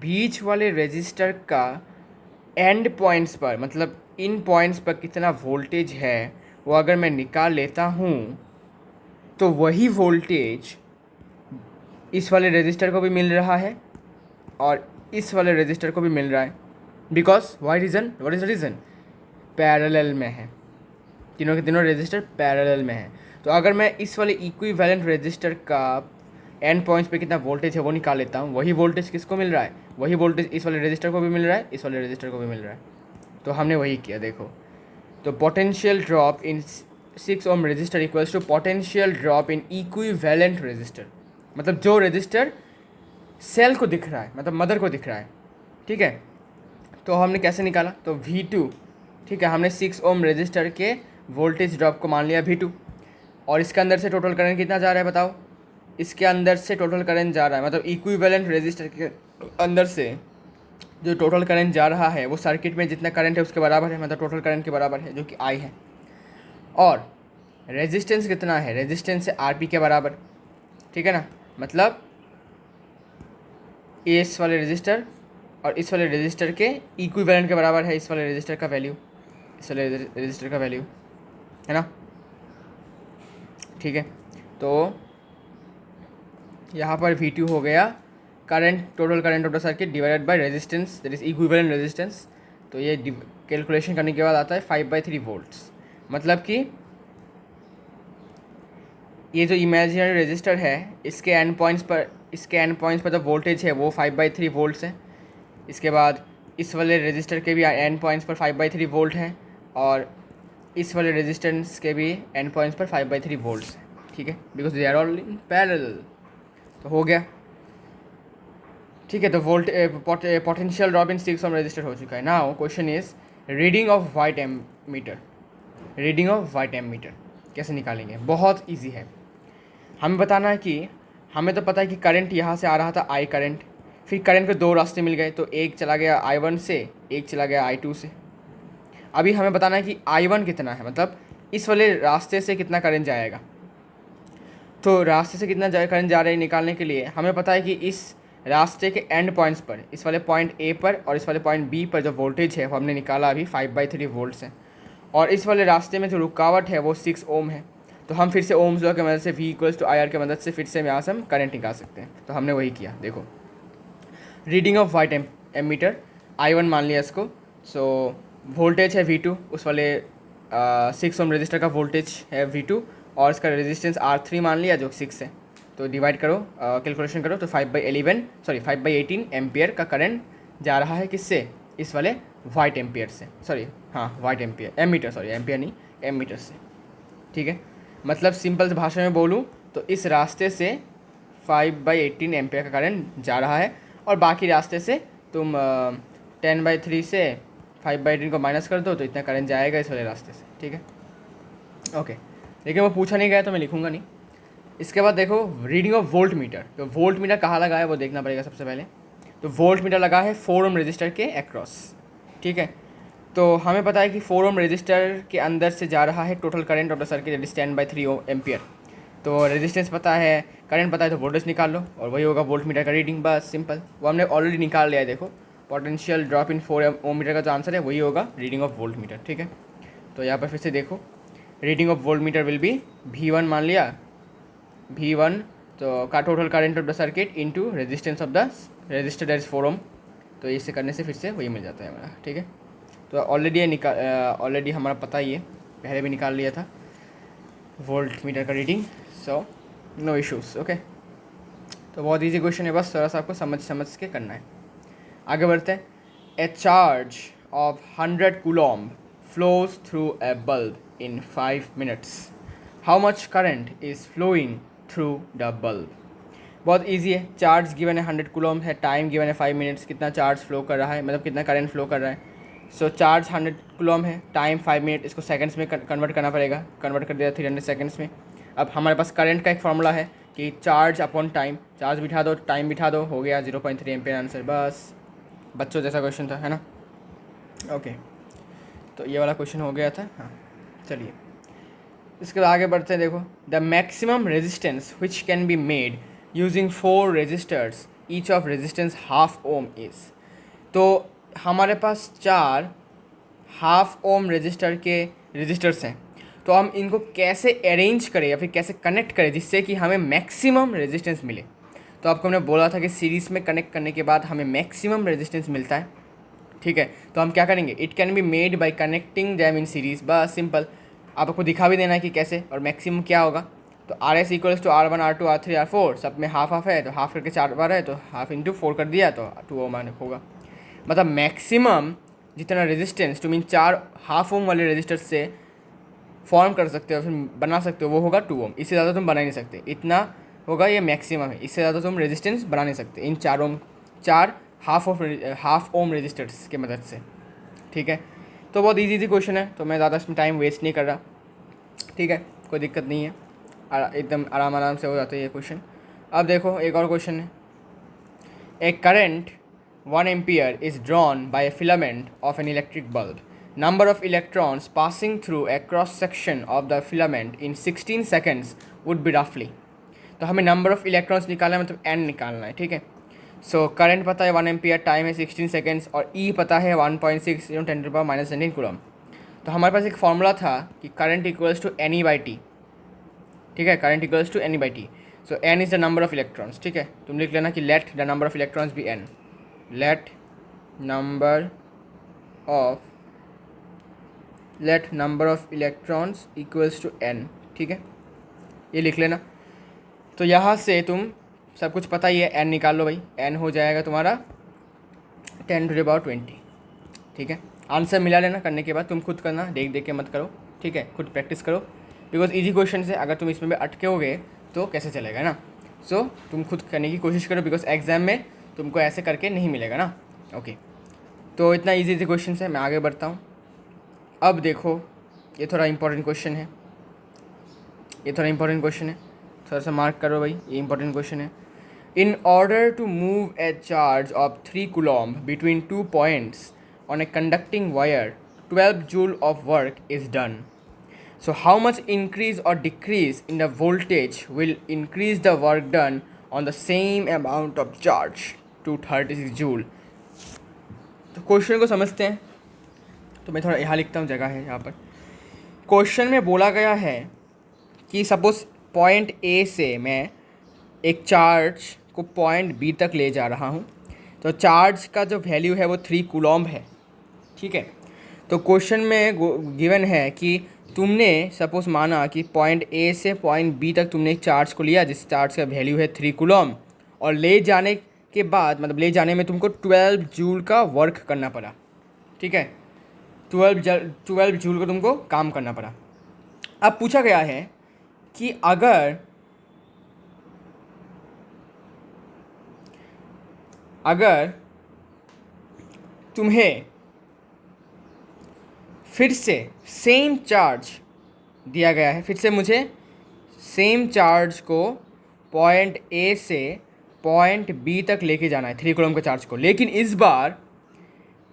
बीच वाले रजिस्टर का एंड पॉइंट्स पर, मतलब इन पॉइंट्स पर कितना वोल्टेज है वो अगर मैं निकाल लेता हूँ, तो वही वोल्टेज इस वाले रजिस्टर को भी मिल रहा है और इस वाले रजिस्टर को भी मिल रहा है। Because what is the reason? Parallel में है, तीनों के तीनों रजिस्टर पैरेलल में है। तो अगर मैं इस वाले इक्विवेलेंट रजिस्टर का एंड पॉइंट्स पे कितना वोल्टेज है वो निकाल लेता हूँ, वही वोल्टेज किसको मिल रहा है? वही वोल्टेज इस वाले रजिस्टर को भी मिल रहा है, इस वाले रजिस्टर को भी मिल रहा है। तो हमने वही किया। देखो, तो potential drop in 6 ohm resistor equals to potential drop in equivalent resistor, मतलब जो रजिस्टर सेल को दिख रहा है, मतलब मदर को दिख रहा है। ठीक है, तो हमने कैसे निकाला? तो V2, ठीक है, हमने 6 ओम रजिस्टर के वोल्टेज ड्रॉप को मान लिया V2, और इसके अंदर से टोटल करंट कितना जा रहा है बताओ। इसके अंदर से टोटल करंट जा रहा है, मतलब इक्विवेलेंट रेजिस्टर के अंदर से जो टोटल करंट जा रहा है वो सर्किट में जितना करंट है उसके बराबर है, मतलब टोटल करंट के बराबर है, जो कि I है। और रेजिस्टेंस कितना है, रेजिस्टेंस है RP के बराबर, ठीक है ना। मतलब इस वाले रेजिस्टर और इस वाले रेजिस्टर के इक्विवेलेंट के बराबर है इस वाले रेजिस्टर का वैल्यू, इस वाले रेजिस्टर का वैल्यू, है ना। ठीक है, तो यहाँ पर V2 हो गया current, total current of the circuit divided by resistance, that is equivalent resistance. तो ये कैलकुलेशन करने के बाद आता है 5/3 वोल्ट्स। मतलब कि ये जो इमेजिनरी रेजिस्टर है इसके एंड पॉइंट्स पर जो वोल्टेज है वो 5/3 वोल्ट्स है। इसके बाद इस वाले रेजिस्टर के भी एंड पॉइंट्स पर 5/3 वोल्ट है, और इस वाले रेजिस्टेंस के भी एंड पॉइंट्स पर 5/3 वोल्ट्स है, ठीक है, because they are all in parallel. तो हो गया, ठीक है। तो volt potential drop in 6 ohm resistor हो चुका है। Now question is reading of white ammeter. Reading of white ammeter कैसे निकालेंगे, बहुत इजी है। हमें बताना है कि हमें तो पता है कि करंट यहाँ से आ रहा था I करंट, फिर करंट के दो रास्ते मिल गए, तो एक चला गया I1 से, एक चला गया I2 से। अभी हमें बताना है कि I1 कितना है, मतलब इस वाले रास्ते से कितना करंट जाएगा। तो रास्ते से कितना करंट जा रहा है निकालने के लिए हमें पता है कि इस रास्ते के एंड पॉइंट्स पर, इस वाले पॉइंट A पर और इस वाले पॉइंट B पर जो वोल्टेज है वो हमने निकाला अभी 5/3 वोल्ट्स है, और इस वाले रास्ते में जो रुकावट है वो 6 ओम है। तो हम फिर से ओम्स लॉ की मदद से V=IR की मदद से फिर से यहाँ से हम करंट निकाल सकते हैं। तो हमने वही किया। देखो, reading of white ammeter I1 मान लिया इसको। सो वोल्टेज है V2, उस वाले 6 ओम रजिस्टर का वोल्टेज है V2, और इसका रेजिस्टेंस R3 मान लिया जो 6 है। तो डिवाइड करो, कैलकुलेशन करो, तो 5/18 एम्पियर का करंट जा रहा है किससे, इस वाले वाइट एम्पियर से, वाइट एमीटर, एम्पियर नहीं, एमीटर से, ठीक है। मतलब सिंपल भाषा में बोलूँ तो इस रास्ते से 5/18 एम्पियर का करंट जा रहा है, और बाकी रास्ते से तुम 10/3 से 5/18 को माइनस कर दो तो इतना करंट जाएगा इस वाले रास्ते से, ठीक है, ओके। लेकिन वो पूछा नहीं गया तो मैं लिखूँगा नहीं। इसके बाद देखो रीडिंग ऑफ वोल्ट मीटर। तो वोल्ट मीटर कहाँ लगा है वो देखना पड़ेगा सबसे पहले। तो वोल्ट मीटर लगा है 4 ओम रजिस्टर के अक्रॉस, ठीक है। तो हमें पता है कि 4 ओम रजिस्टर के अंदर से जा रहा है total current of the circuit, that is 10/3 ampere. तो रेजिस्टेंस पता है, करंट पता है, तो वोल्टेज निकाल लो और वही होगा वोल्ट मीटर का रीडिंग, बस सिंपल। वो हमने ऑलरेडी निकाल लिया है। देखो potential drop in 4 ohm meter का जो आंसर है वही होगा रीडिंग ऑफ वोल्ट मीटर, ठीक है। तो यहाँ पर फिर से देखो reading of voltmeter will be V1 मान लिया, V1 तो का total current of the circuit into resistance of the resistor, that is 4 ohm. तो इससे करने से फिर से वही मिल जाता है हमारा, ठीक है। तो ऑलरेडी हमारा पता ही है, पहले भी निकाल लिया था वोल्ट मीटर का reading, so no issues, okay. तो बहुत इजी क्वेश्चन है, बस थोड़ा सा आपको समझ के करना है। आगे बढ़ते हैं। A charge of 100 coulomb flows through a bulb in 5 minutes, how much current is flowing through the bulb. बहुत इजी है, चार्ज गिवन है 100 कूलॉम्ब है, टाइम गिवन है 5 मिनट्स, कितना चार्ज फ्लो कर रहा है, मतलब कितना करंट फ्लो कर रहा है। सो चार्ज 100 कूलॉम्ब है, टाइम 5 मिनट, इसको सेकंड्स में कन्वर्ट करना पड़ेगा, कन्वर्ट कर दिया 300 सेकंड्स में। अब हमारे पास करंट का एक फॉर्मूला है कि चार्ज अपॉन टाइम, चार्ज बिठा दो टाइम बिठा दो, हो गया 0.3 एम्पियर आंसर, बस बच्चों जैसा क्वेश्चन था, है ना, ओके। तो ये वाला क्वेश्चन हो गया था, हाँ। चलिए इसके बाद आगे बढ़ते हैं। देखो the maximum resistance which can be made using 4 resistors each of resistance half ohm is. तो हमारे पास 4 हाफ ओम रेजिस्टर के रेजिस्टर्स हैं, तो हम इनको कैसे अरेंज करें या फिर कैसे कनेक्ट करें जिससे कि हमें मैक्सिमम रेजिस्टेंस मिले। तो आपको हमने बोला था कि सीरीज़ में कनेक्ट करने के बाद हमें मैक्सिमम रेजिस्टेंस मिलता है, ठीक है। तो हम क्या करेंगे, it can be made by connecting them in series, बस सिंपल। आपको दिखा भी देना है कि कैसे, और मैक्सिमम क्या होगा। तो RS equals to R1 R2 R3 R4, सब में हाफ हाफ है, तो हाफ करके 4 बार है, तो हाफ इंटू 4 कर दिया तो 2 ओम होगा। मतलब मैक्सिमम जितना रेजिस्टेंस तुम इन 4 हाफ ओम वाले रेजिस्टर से फॉर्म कर सकते हो, फिर बना सकते हो, वो होगा 2 ओम। इससे ज़्यादा तुम बना ही नहीं सकते, इतना होगा ये मैक्सिमम है, इससे ज़्यादा तुम रेजिस्टेंस बना नहीं सकते इन 4 हाफ ओम रेजिस्टर्स के मदद से, ठीक है। तो बहुत इजी क्वेश्चन है, तो मैं ज़्यादा इसमें टाइम वेस्ट नहीं कर रहा। ठीक है, कोई दिक्कत नहीं है, एकदम आराम से हो जाता है ये क्वेश्चन। अब देखो एक और क्वेश्चन है। A current 1 ampere is drawn by a filament of an electric bulb. Number of electrons passing through a cross section of the filament in 16 seconds would be रफली। तो हमें नंबर ऑफ इलेक्ट्रॉन्स निकालना है, मतलब N निकालना है, ठीक है। सो करंट पता है 1 एम्पियर, टाइम है 16 सेकेंड्स और ई पता है 1.6 × 10⁻⁻⁻⁰ कूलम। तो हमारे पास एक फॉर्मूला था कि current equals to N E by T, ठीक है, current equals to N E by T. So N is the number of electrons, ठीक है। तुम लिख लेना कि let the number of electrons be N, let number of electrons equals to N, ठीक है, ये लिख लेना। तो यहाँ से तुम सब कुछ पता ही है, एन निकाल लो भाई, एन हो जाएगा तुम्हारा 10⁻20, ठीक है। आंसर मिला लेना करने के बाद, तुम खुद करना, देख देख के मत करो, ठीक है, खुद प्रैक्टिस करो, बिकॉज इजी क्वेश्चन है, अगर तुम इसमें भी अटके तो कैसे चलेगा ना। सो तुम खुद करने की कोशिश करो, बिकॉज एग्जाम में तुमको ऐसे करके नहीं मिलेगा ना। ओके, तो इतना इजी क्वेश्चन है, मैं आगे बढ़ता हूँ। अब देखो ये थोड़ा इंपॉर्टेंट क्वेश्चन है, थोड़ा सा मार्क करो भाई, ये इंपॉर्टेंट क्वेश्चन है। In order to move a charge of 3 coulomb between 2 points on a conducting wire, 12 joule of work is done. So how much increase or decrease in the voltage will increase the work done on the same amount of charge to 36 joule? तो question को समझते हैं। तो मैं थोड़ा यहाँ लिखता हूँ, जगह है यहाँ पर। क्वेश्चन में बोला गया है कि सपोज पॉइंट ए से मैं एक चार्ज को पॉइंट बी तक ले जा रहा हूँ, तो चार्ज का जो वैल्यू है वो 3 कूलॉम्ब है, ठीक है। तो क्वेश्चन में गिवन है कि तुमने सपोज माना कि पॉइंट ए से पॉइंट बी तक तुमने एक चार्ज को लिया जिस चार्ज का वैल्यू है 3 कूलॉम्ब, और ले जाने के बाद, मतलब ले जाने में तुमको 12 जूल का वर्क करना पड़ा, ठीक है, 12 जूल को तुमको काम करना पड़ा। अब पूछा गया है कि अगर तुम्हें फिर से सेम चार्ज दिया गया है, फिर से मुझे सेम चार्ज को पॉइंट ए से पॉइंट बी तक लेके जाना है, 3 कूलॉम्ब के चार्ज को, लेकिन इस बार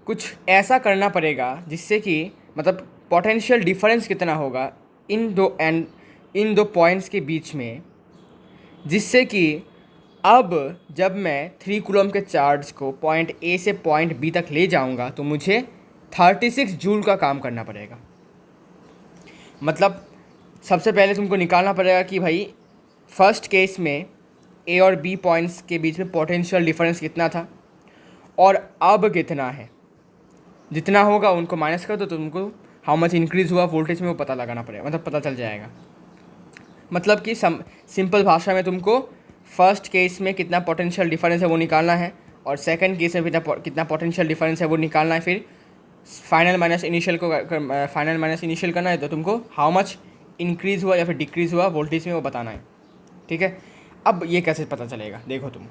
कुछ ऐसा करना पड़ेगा जिससे कि, मतलब पोटेंशियल डिफरेंस कितना होगा इन दो पॉइंट्स के बीच में, जिससे कि अब जब मैं 3 कूलॉम्ब के चार्ज को पॉइंट ए से पॉइंट बी तक ले जाऊंगा तो मुझे 36 जूल का काम करना पड़ेगा। मतलब सबसे पहले तुमको निकालना पड़ेगा कि भाई फर्स्ट केस में ए और बी पॉइंट्स के बीच में पोटेंशियल डिफरेंस कितना था और अब कितना है। जितना होगा उनको माइनस कर दो तो तुमको हाउ मच इंक्रीज़ हुआ वोल्टेज में वो पता लगाना पड़ेगा, मतलब पता चल जाएगा। मतलब कि सिंपल भाषा में तुमको फर्स्ट केस में कितना पोटेंशियल डिफरेंस है वो निकालना है, और सेकंड केस में कितना पोटेंशियल डिफरेंस है वो निकालना है। फिर फाइनल माइनस इनिशियल करना है, तो तुमको हाउ मच इंक्रीज़ हुआ या फिर डिक्रीज़ हुआ वोल्टेज में वो बताना है, ठीक है। अब ये कैसे पता चलेगा, देखो तुम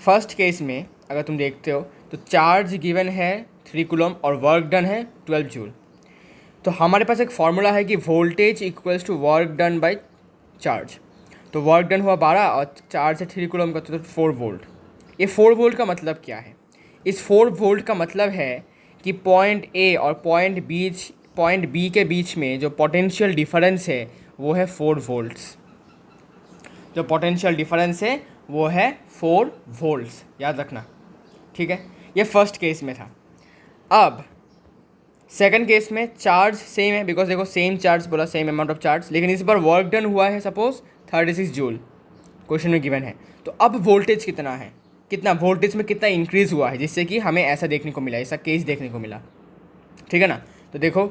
फर्स्ट केस में अगर तुम देखते हो तो चार्ज गिवन है 3 कूलॉम्ब और वर्क डन है 12 जूल। तो हमारे पास एक फार्मूला है कि voltage equals to work done by charge. तो वर्क डन हुआ 12 और चार्ज है 3 कूलॉम्ब का, तो 4 वोल्ट। ये 4 वोल्ट का मतलब क्या है? इस 4 वोल्ट का मतलब है कि पॉइंट ए और पॉइंट बी के बीच में जो पोटेंशियल डिफरेंस है वो है 4 वोल्ट्स। जो पोटेंशियल डिफरेंस है वो है 4 वोल्ट्स, याद रखना, ठीक है। ये फर्स्ट केस में था। अब सेकंड केस में चार्ज सेम है, बिकॉज देखो सेम चार्ज बोला, सेम अमाउंट ऑफ चार्ज, लेकिन इस बार वर्क डन हुआ है सपोज 36 जूल, क्वेश्चन में गिवन है। तो अब वोल्टेज कितना है, कितना वोल्टेज में कितना इंक्रीज़ हुआ है, जिससे कि हमें ऐसा देखने को मिला, ऐसा केस देखने को मिला, ठीक है ना। तो देखो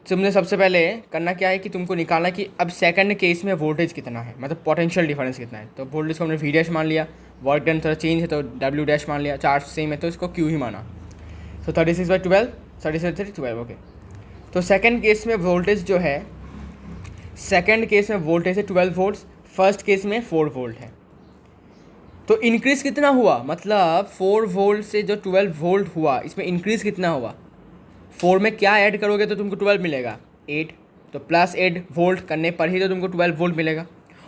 तुमने सबसे पहले करना क्या है कि तुमको निकालना कि अब सेकंड केस में वोल्टेज कितना है, मतलब पोटेंशियल डिफरेंस कितना है। तो वोल्टेज को हमने वी डैश मान लिया, वर्क डन थोड़ा चेंज है तो डब्ल्यू डैश मान लिया, चार्ज सेम है तो इसको क्यू ही माना। तो 36/12, 36/12, ओके। तो सेकंड केस में वोल्टेज जो है, सेकंड केस में वोल्टेज है 12 वोल्ट्स, फर्स्ट केस में 4 वोल्ट है। तो इंक्रीज़ कितना हुआ, मतलब 4 वोल्ट से जो 12 वोल्ट हुआ इसमें इंक्रीज़ कितना हुआ। 4 में क्या ऐड करोगे तो तुमको 12 मिलेगा, 8। तो +8 वोल्ट करने पर ही तो तुमको 12 वोल्ट मिलेगा।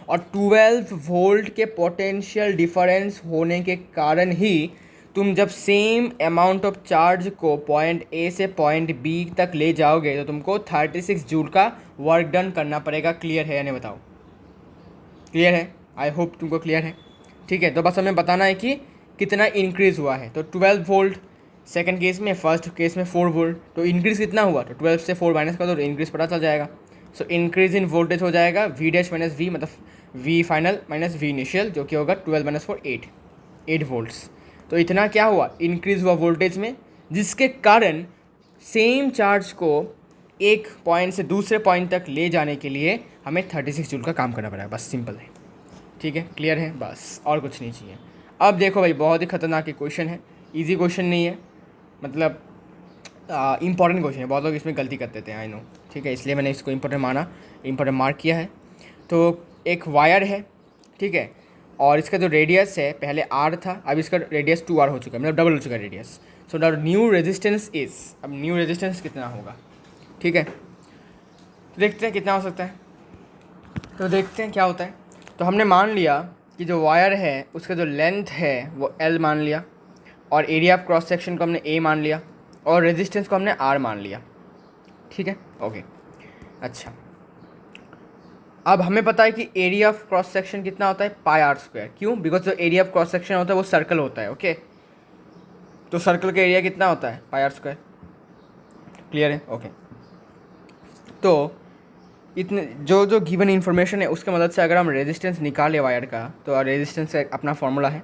और 12 वोल्ट के पोटेंशियल डिफरेंस होने के कारण ही तुम जब सेम अमाउंट ऑफ चार्ज को पॉइंट ए से पॉइंट बी तक ले जाओगे तो तुमको 36 जूल का वर्क डन करना पड़ेगा। क्लियर है या नहीं बताओ? क्लियर है? आई होप तुमको क्लियर है। ठीक है, तो बस हमें बताना है कि कितना इंक्रीज़ हुआ है। तो 12 वोल्ट सेकंड केस में, फर्स्ट केस में 4 वोल्ट, तो इंक्रीज़ कितना हुआ? तो 12 से 4 माइनस कर दो तो इंक्रीज़ पता चल जाएगा। सो इंक्रीज इन वोल्टेज हो जाएगा वी डैश माइनस वी, मतलब V final minus V initial, जो कि होगा 12 माइनस 4 8 वोल्ट्स। तो इतना क्या हुआ? इंक्रीज़ हुआ वोल्टेज में, जिसके कारण सेम चार्ज को एक पॉइंट से दूसरे पॉइंट तक ले जाने के लिए हमें 36 जूल का काम करना पड़ेगा। बस सिंपल है। ठीक है, क्लियर है? बस और कुछ नहीं चाहिए। अब देखो भाई, बहुत ही खतरनाक क्वेश्चन है, इजी क्वेश्चन नहीं है, मतलब इंपॉर्टेंट क्वेश्चन है। बहुत लोग इसमें गलती कर देते हैं, आई नो। ठीक है, इसलिए मैंने इसको इंपॉर्टेंट मार्क किया है। तो एक वायर है, ठीक है, और इसका जो रेडियस है पहले r था, अब इसका रेडियस 2r हो चुका है, मतलब डबल हो चुका है radius. So the new resistance is, अब न्यू रेजिस्टेंस कितना होगा? ठीक है, तो देखते हैं कितना हो सकता है, तो देखते हैं क्या होता है। तो हमने मान लिया कि जो वायर है उसका जो लेंथ है वो L मान लिया, और एरिया ऑफ क्रॉस सेक्शन को हमने A मान लिया, और रेजिस्टेंस को हमने R मान लिया। ठीक है, ओके। अच्छा, अब हमें पता है कि एरिया ऑफ क्रॉस सेक्शन कितना होता है? πr²। क्यों? बिकॉज जो एरिया ऑफ क्रॉस सेक्शन होता है वो सर्कल होता है। ओके, तो सर्कल का एरिया कितना होता है? πr²। क्लियर है? ओके। तो इतने जो गिवन इन्फॉर्मेशन है उसके मदद से अगर हम रेजिस्टेंस निकालें वायर का, तो रेजिस्टेंस का अपना फॉर्मूला है,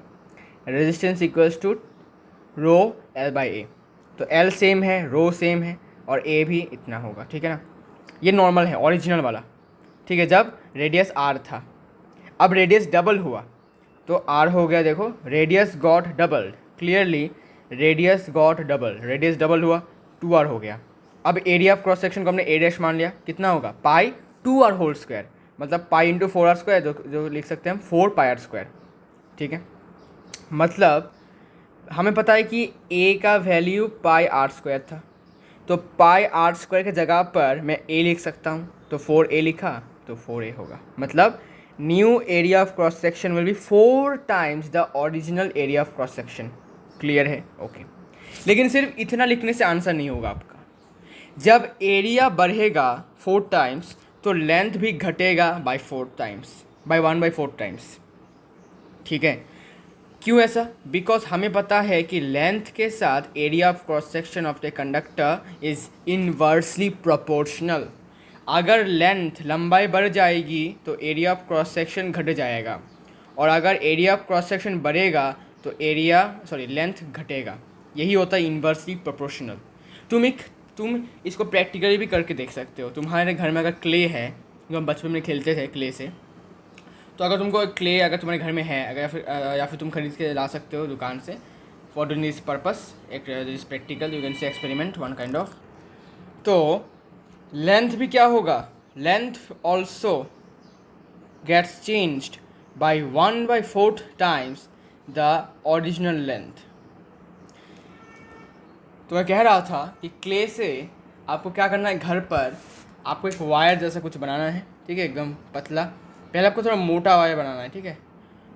resistance equals to row L/A। तो L सेम है, रो सेम है, और A भी इतना होगा। ठीक है ना, ये नॉर्मल है, ओरिजिनल वाला। ठीक है, जब रेडियस R था, अब रेडियस डबल हुआ तो R हो गया, देखो radius got doubled, clearly radius got double, radius double हुआ 2R हो गया। अब एरिया ऑफ क्रॉस सेक्शन को हमने A डैश मान लिया, कितना होगा? π2r², मतलब पाई इंटू 4r², जो लिख सकते हैं हम 4πr²। ठीक है, मतलब हमें पता है कि A का वैल्यू πr² था, तो πr² के जगह पर मैं A लिख सकता हूँ, तो 4A लिखा तो 4A होगा। मतलब new area of cross section will be 4 times the original area of cross section. Clear है? ओके। लेकिन सिर्फ इतना लिखने से आंसर नहीं होगा आपका। जब एरिया बढ़ेगा 4 टाइम्स तो लेंथ भी घटेगा बाय 4 टाइम्स, बाय 1/4 टाइम्स। ठीक है, क्यों ऐसा? बिकॉज हमें पता है कि लेंथ के साथ area of cross section of the conductor is inversely proportional. अगर लेंथ लंबाई बढ़ जाएगी तो एरिया ऑफ क्रॉस सेक्शन घट जाएगा, और अगर एरिया ऑफ क्रॉस सेक्शन बढ़ेगा तो लेंथ घटेगा। यही होता है इनवर्सली प्रोपोर्शनल। तुम इसको प्रैक्टिकली भी करके देख सकते हो। तुम्हारे घर में अगर क्ले है, जो हम बचपन में खेलते थे क्ले से, तो अगर तुमको क्ले अगर तुम्हारे घर में है, अगर या फिर तुम खरीद के ला सकते हो दुकान से फॉर डूइंग दिस पर्पस, एक this practical you can say experiment one kind of. तो लेंथ भी क्या होगा? Length also gets changed by 1/4 times the original length. तो मैं कह रहा था कि क्ले से आपको क्या करना है, घर पर आपको एक वायर जैसा कुछ बनाना है। ठीक है, एकदम पतला। पहले आपको थोड़ा मोटा वायर बनाना है। ठीक है,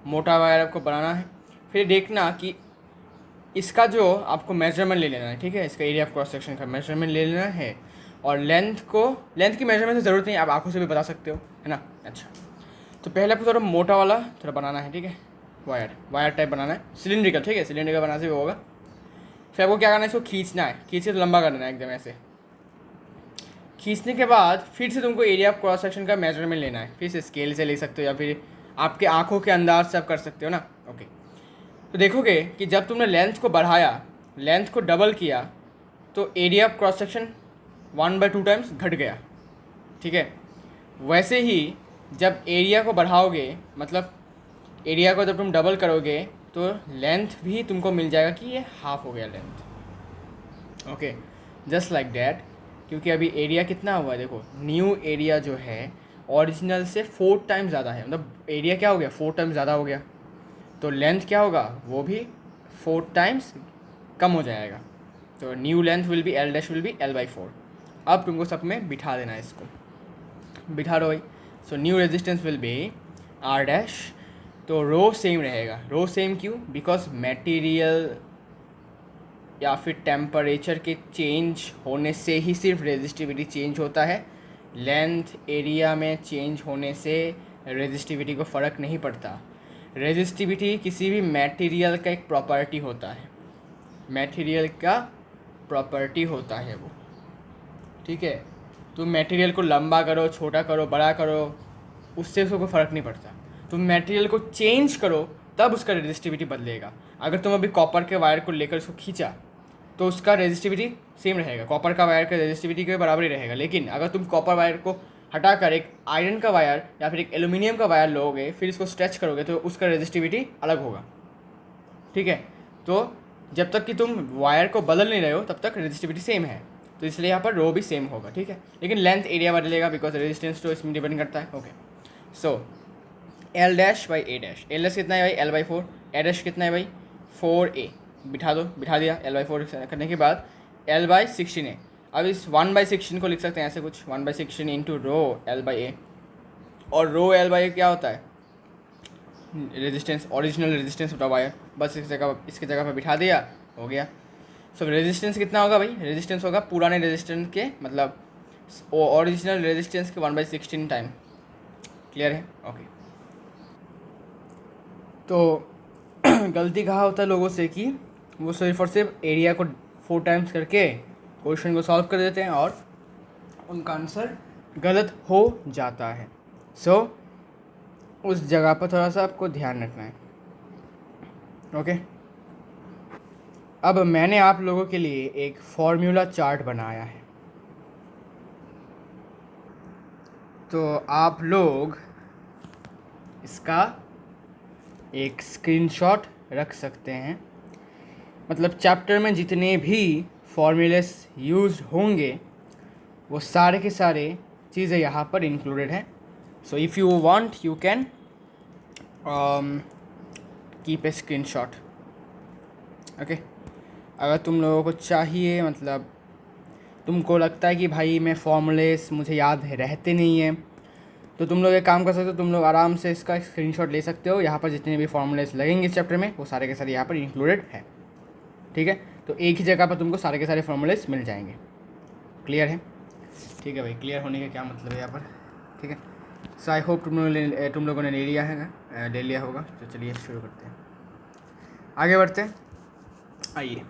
मोटा वायर आपको बनाना है। फिर देखना कि इसका जो आपको मेजरमेंट ले लेना है। ठीक है, इसका एरिया ऑफ क्रॉस सेक्शन का मेजरमेंट ले लेना है, और लेंथ की मेजरमेंट की ज़रूरत नहीं, आप आंखों से भी बता सकते हो, है ना। अच्छा, तो पहले आपको थोड़ा मोटा वाला थोड़ा बनाना है। ठीक है, वायर टाइप बनाना है, सिलिंड्रिकल। ठीक है, सिलिंड्रिकल बनाने से भी होगा। फिर आपको क्या करना है, इसको खींचना है, खींच के तो लंबा कर देना है एकदम ऐसे। खींचने के बाद फिर से तुमको एरिया ऑफ क्रॉस सेक्शन का मेजरमेंट लेना है। फिर से स्केल से ले सकते हो, या फिर आपके आंखों के अंदाज से आप कर सकते हो ना। ओके, तो देखोगे कि जब तुमने लेंथ को बढ़ाया, लेंथ को डबल किया, तो area of cross section 1/2 times घट गया। ठीक है, वैसे ही जब एरिया को बढ़ाओगे, मतलब एरिया को जब तुम डबल करोगे, तो लेंथ भी तुमको मिल जाएगा कि ये हाफ हो गया length. Okay, just like that. क्योंकि अभी एरिया कितना हुआ है, देखो न्यू एरिया जो है ओरिजिनल से 4 टाइम्स ज़्यादा है, मतलब एरिया क्या हो गया, 4 टाइम्स ज़्यादा हो गया, तो लेंथ क्या होगा, वो भी 4 टाइम्स कम हो जाएगा। तो new length will be L' will be L/4। अब तुमको सब में बिठा देना है इसको। बिठा दो भाई। So new resistance will be R dash. तो रो सेम रहेगा। रो सेम क्यों? बिकॉज मटेरियल या फिर टेम्परेचर के चेंज होने से ही सिर्फ रेजिस्टिविटी चेंज होता है। लेंथ एरिया में चेंज होने से रेजिस्टिविटी को फ़र्क नहीं पड़ता। रेजिस्टिविटी किसी भी मटेरियल का एक प्रॉपर्टी होता है, मटेरियल का प्रॉपर्टी होता है वो, ठीक है। तुम मटेरियल को लंबा करो, छोटा करो, बड़ा करो, उससे उसको कोई फ़र्क नहीं पड़ता। तुम मटेरियल को चेंज करो तब उसका रेजिस्टिविटी बदलेगा। अगर तुम अभी कॉपर के वायर को लेकर उसको खींचा तो उसका रेजिस्टिविटी सेम रहेगा, कॉपर का वायर का रेजिस्टिविटी के बराबर ही रहेगा। लेकिन अगर तुम कॉपर वायर को हटाकर एक आयरन का वायर या फिर एक एल्यूमिनियम का वायर लोगे, फिर इसको स्ट्रेच करोगे तो उसका रेजिस्टिविटी अलग होगा, ठीक है। तो जब तक कि तुम वायर को बदल नहीं रहे हो तब तक रेजिस्टिविटी सेम है, तो इसलिए यहाँ पर रो भी सेम होगा, ठीक है। लेकिन लेंथ एरिया बदलेगा बिकॉज रेजिस्टेंस तो इसमें डिपेंड करता है। Okay, so L dash by A dash. L dash कितना है भाई? L by 4। ए डैश कितना है भाई? 4a। बिठा दो, बिठा दिया। एल बाई 4 करने के बाद एल बाई 16 है। अब इस 1/16 को लिख सकते हैं ऐसे कुछ, 1/16 इंटू रो एल बाई ए। और रो एल बाई ए क्या होता है? रेजिस्टेंस, ओरिजिनल रेजिस्टेंस होता वायर। बस इसकी जगह पर बिठा दिया, हो गया। सो रेजिस्टेंस कितना होगा भाई? रेजिस्टेंस होगा पुराने रेजिस्टेंस के, मतलब ओरिजिनल रेजिस्टेंस के 1/16 टाइम। क्लियर है? ओके। तो गलती कहा होता है लोगों से कि वो सिर्फ और सिर्फ एरिया को 4 टाइम्स करके क्वेश्चन को सॉल्व कर देते हैं और उनका आंसर गलत हो जाता है। सो उस जगह पर थोड़ा सा आपको ध्यान रखना है। ओके, अब मैंने आप लोगों के लिए एक फॉर्मूला चार्ट बनाया है, तो आप लोग इसका एक स्क्रीनशॉट रख सकते हैं। मतलब चैप्टर में जितने भी फॉर्मूलेस यूज्ड होंगे वो सारे के सारे चीज़ें यहाँ पर इंक्लूडेड हैं। So if you want you can keep a screenshot. Okay, अगर तुम लोगों को चाहिए, मतलब तुमको लगता है कि भाई मैं फॉर्मूलेस मुझे याद रहते नहीं हैं, तो तुम लोग एक काम कर सकते हो, तुम लोग आराम से इसका स्क्रीनशॉट ले सकते हो। यहाँ पर जितने भी फॉर्मूलेस लगेंगे इस चैप्टर में वो सारे के सारे यहाँ पर इंक्लूडेड है, ठीक है। तो एक ही जगह पर तुमको सारे के सारे फॉर्मूलेस मिल जाएंगे। क्लियर है? ठीक है भाई, क्लियर होने का क्या मतलब है यहाँ पर, ठीक है। सो आई होप तुम लोगों ने ले लिया है, ले लिया होगा। तो चलिए शुरू करते हैं, आगे बढ़ते हैं। आइए,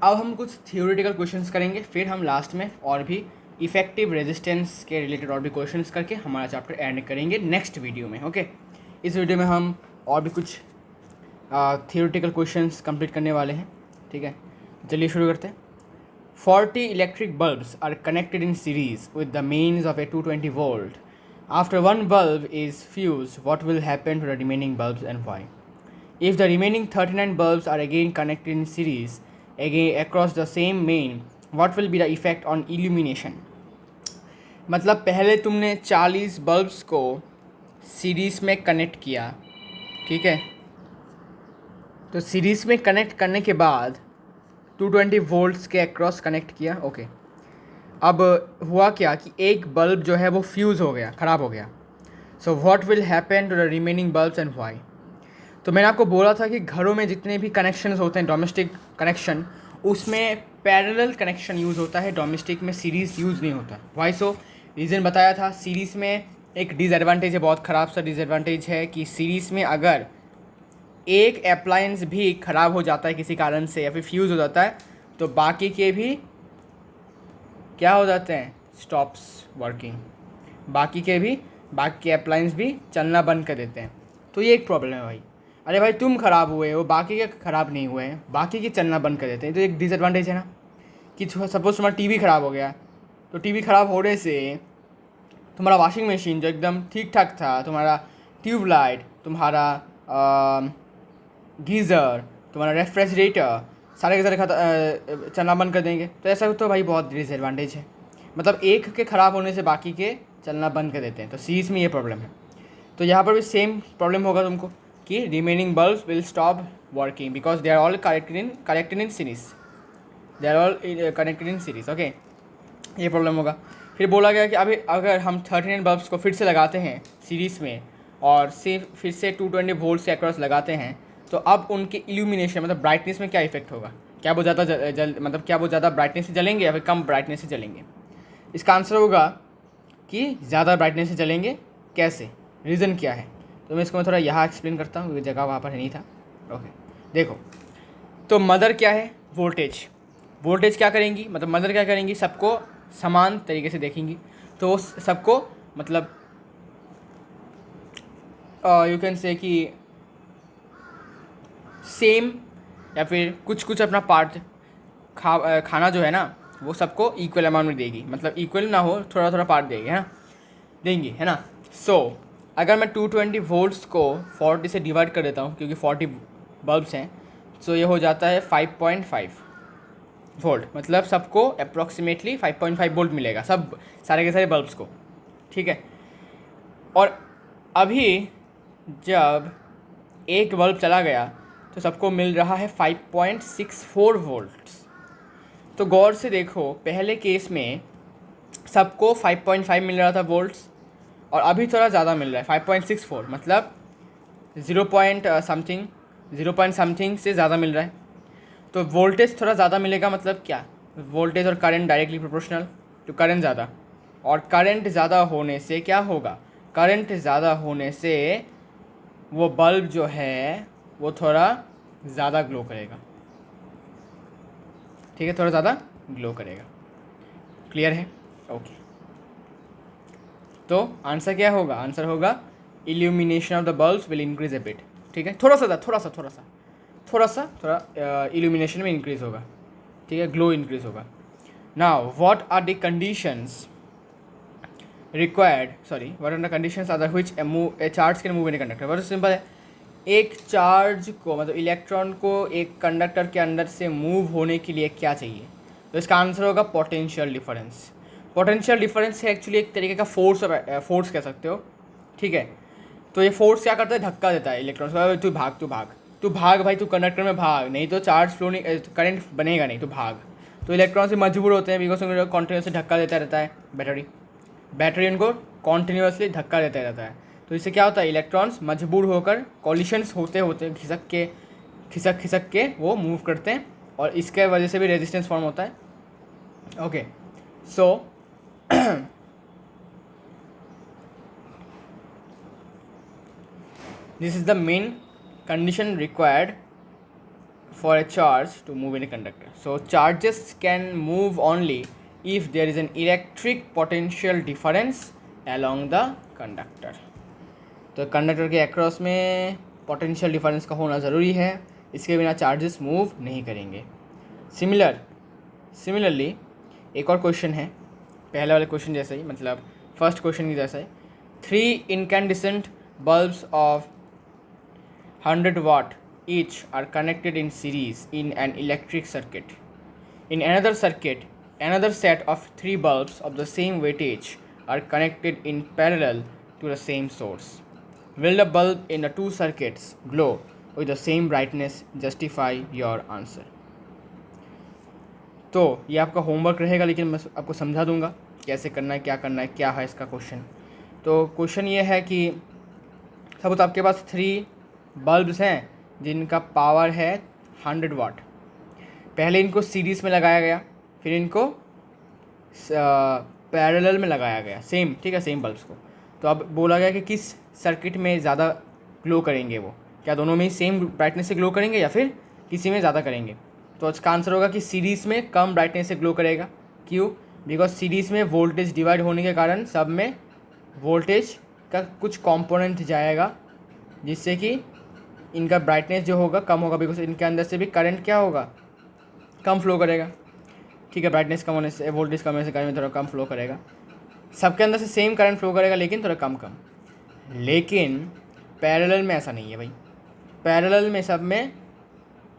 अब हम कुछ थियोरेटिकल क्वेश्चंस करेंगे, फिर हम लास्ट में और भी इफेक्टिव रेजिस्टेंस के रिलेटेड और भी क्वेश्चंस करके हमारा चैप्टर एंड करेंगे नेक्स्ट वीडियो में। ओके, इस वीडियो में हम और भी कुछ थियोरेटिकल क्वेश्चंस कंप्लीट करने वाले हैं, ठीक है। चलिए शुरू करते हैं। 40 electric bulbs are connected in series with the mains of a 220 volt. After one bulb is fused, what will happen to the remaining bulbs and why? If the remaining 39 bulbs are again connected in series again across the same main, what will be the effect on illumination? मतलब पहले तुमने 40 bulbs को series में connect किया, ठीक है। तो series में कनेक्ट करने के बाद 220 वोल्ट्स के अक्रॉस कनेक्ट किया, ओके। अब हुआ क्या कि एक बल्ब जो है वो फ्यूज़ हो गया, ख़राब हो गया। So what will happen to the remaining bulbs and why? तो मैंने आपको बोला था कि घरों में जितने भी कनेक्शंस होते हैं डोमेस्टिक कनेक्शन, उसमें पैरेलल कनेक्शन यूज़ होता है, डोमेस्टिक में सीरीज़ यूज़ नहीं होता। वाई सो? रीज़न बताया था। सीरीज़ में एक डिसएडवांटेज है, बहुत ख़राब सा डिसएडवांटेज है कि सीरीज़ में अगर एक अप्लायंस भी ख़राब हो जाता है किसी कारण से या फिर फ्यूज़ हो जाता है तो बाकी के भी क्या हो जाते हैं? Stops working. बाकी के अप्लायंस भी चलना बंद कर देते हैं। तो ये एक प्रॉब्लम है भाई। अरे भाई तुम ख़राब हुए हो, बाकी के ख़राब नहीं हुए हैं, बाकी के चलना बंद कर देते हैं। तो एक डिसएडवांटेज है ना, कि सपोज़ तुम्हारा टीवी ख़राब हो गया, तो टीवी ख़राब होने से तुम्हारा वॉशिंग मशीन जो एकदम ठीक ठाक था, तुम्हारा ट्यूबलाइट, तुम्हारा गीज़र, तुम्हारा रेफ्रिजरेटर, सारे के सारे चलना बंद कर देंगे। तो ऐसा तो भाई बहुत डिसएडवांटेज है। मतलब एक के ख़राब होने से बाकी के चलना बंद कर देते हैं। तो सीरीज़ में ये प्रॉब्लम है। तो यहाँ पर भी सेम प्रॉब्लम होगा तुमको कि remaining bulbs will stop working because they are all connected in series. They are all connected in series, okay. ये प्रॉब्लम होगा। फिर बोला गया कि अभी अगर हम 39 बल्ब्स को फिर से लगाते हैं सीरीज़ में और सिर्फ फिर से 220 वोल्ट से अक्रॉस लगाते हैं, तो अब उनके इल्यूमिनेशन मतलब ब्राइटनेस में क्या इफेक्ट होगा, क्या वो ज़्यादा मतलब क्या वो ज़्यादा ब्राइटनेस से जलेंगे या फिर कम ब्राइटनेस से जलेंगे। इसका आंसर होगा कि ज़्यादा ब्राइटनेस से जलेंगे। कैसे, रीज़न क्या है, तो मैं इसको थोड़ा यहाँ एक्सप्लेन करता हूँ, जगह वहाँ पर नहीं था। ओके, देखो, तो मदर क्या है, वोल्टेज। वोल्टेज क्या करेंगी, मतलब मदर क्या करेंगी, सबको समान तरीके से देखेंगी, तो सबको मतलब यू कैन से कि सेम या फिर कुछ कुछ अपना पार्ट खाना जो है ना वो सबको इक्वल अमाउंट में देगी, मतलब इक्वल ना हो, थोड़ा थोड़ा पार्ट देगी, है ना, देंगी, है ना। सो अगर मैं 220 वोल्ट्स को 40 से डिवाइड कर देता हूँ, क्योंकि 40 बल्ब्स हैं, सो ये हो जाता है 5.5 वोल्ट, मतलब सबको अप्रॉक्सीमेटली 5.5 वोल्ट मिलेगा, सब सारे के सारे बल्ब्स को, ठीक है। और अभी जब एक बल्ब चला गया तो सबको मिल रहा है 5.64 वोल्ट्स। तो गौर से देखो, पहले केस में सबको 5.5 मिल रहा था वोल्ट्स, और अभी थोड़ा ज़्यादा मिल रहा है 5.64, मतलब 0 पॉइंट समथिंग से ज़्यादा मिल रहा है। तो वोल्टेज थोड़ा ज़्यादा मिलेगा, मतलब क्या, वोल्टेज और करंट डायरेक्टली प्रोपोर्शनल, तो करंट ज़्यादा, और करंट ज़्यादा होने से क्या होगा, करंट ज़्यादा होने से वो बल्ब जो है वो थोड़ा ज़्यादा ग्लो करेगा, ठीक है, थोड़ा ज़्यादा ग्लो करेगा। क्लियर है, ओके। तो आंसर क्या होगा, आंसर होगा illumination of the bulbs will increase a bit, ठीक है, थोड़ा इल्यूमिनेशन में इंक्रीज होगा, ठीक है, ग्लो इंक्रीज होगा। Now what are the conditions required, what are the conditions other which a charge can move in a conductor. बहुत simple है, एक चार्ज को मतलब इलेक्ट्रॉन को एक कंडक्टर के अंदर से मूव होने के लिए क्या चाहिए, तो इसका आंसर होगा पोटेंशियल डिफरेंस। पोटेंशियल डिफरेंस है एक्चुअली एक तरीके का फोर्स कह सकते हो, ठीक है। तो ये फोर्स क्या करता है, धक्का देता है इलेक्ट्रॉन को, तू भाग भाई, तू कंडक्टर में भाग, नहीं तो चार्ज फ्लो नहीं, करंट बनेगा नहीं, तो भाग। तो इलेक्ट्रॉन से मजबूर होते हैं, बिकॉज उनको कॉन्टिन्यूसली धक्का देता रहता है बैटरी उनको कॉन्टिन्यूसली धक्का देता रहता है। तो इससे क्या होता है, इलेक्ट्रॉन्स मजबूर होकर कॉलिशंस होते होते खिसक के वो मूव करते हैं, और इसके वजह से भी रेजिस्टेंस फॉर्म होता है। Okay, so this is the main condition required for a charge to move in a conductor. So charges can move only if there is an electric potential difference along the conductor. तो conductor के across में potential difference का होना ज़रूरी है, इसके बिना charges move नहीं करेंगे। सिमिलरली एक और क्वेश्चन है, पहले वाले क्वेश्चन जैसा ही, मतलब फर्स्ट क्वेश्चन की जैसा ही। 3 incandescent bulbs of 100 watt each are connected in series in an electric circuit. In another circuit, another set of 3 bulbs of the same wattage are connected in parallel to the same source. Will the bulb in the two circuits glow with the same brightness? Justify your answer. तो ये आपका homework रहेगा, लेकिन मैं आपको समझा दूंगा कैसे करना है, क्या है इसका क्वेश्चन। तो क्वेश्चन ये है कि सपोज आपके पास 3 बल्ब्स हैं जिनका पावर है 100 वाट। पहले इनको सीरीज़ में लगाया गया, फिर इनको पैरेलल में लगाया गया, सेम, ठीक है, सेम बल्ब्स को। तो अब बोला गया कि किस सर्किट में ज़्यादा ग्लो करेंगे, वो क्या दोनों में ही सेम ब्राइटनेस से ग्लो करेंगे या फिर किसी में ज़्यादा करेंगे। तो इसका आंसर होगा कि सीरीज़ में कम ब्राइटनेस से ग्लो करेगा। क्यों, बिकॉज सीरीज़ में वोल्टेज डिवाइड होने के कारण सब में वोल्टेज का कुछ कंपोनेंट जाएगा, जिससे कि इनका ब्राइटनेस जो होगा कम होगा, बिकॉज इनके अंदर से भी करंट क्या होगा, कम फ्लो करेगा, ठीक है। ब्राइटनेस कम होने से, वोल्टेज कम होने से करंट थोड़ा कम फ्लो करेगा। सबके अंदर से सेम करंट फ्लो करेगा, लेकिन थोड़ा कम। लेकिन पैरेलल में ऐसा नहीं है भाई। पैरेलल में सब में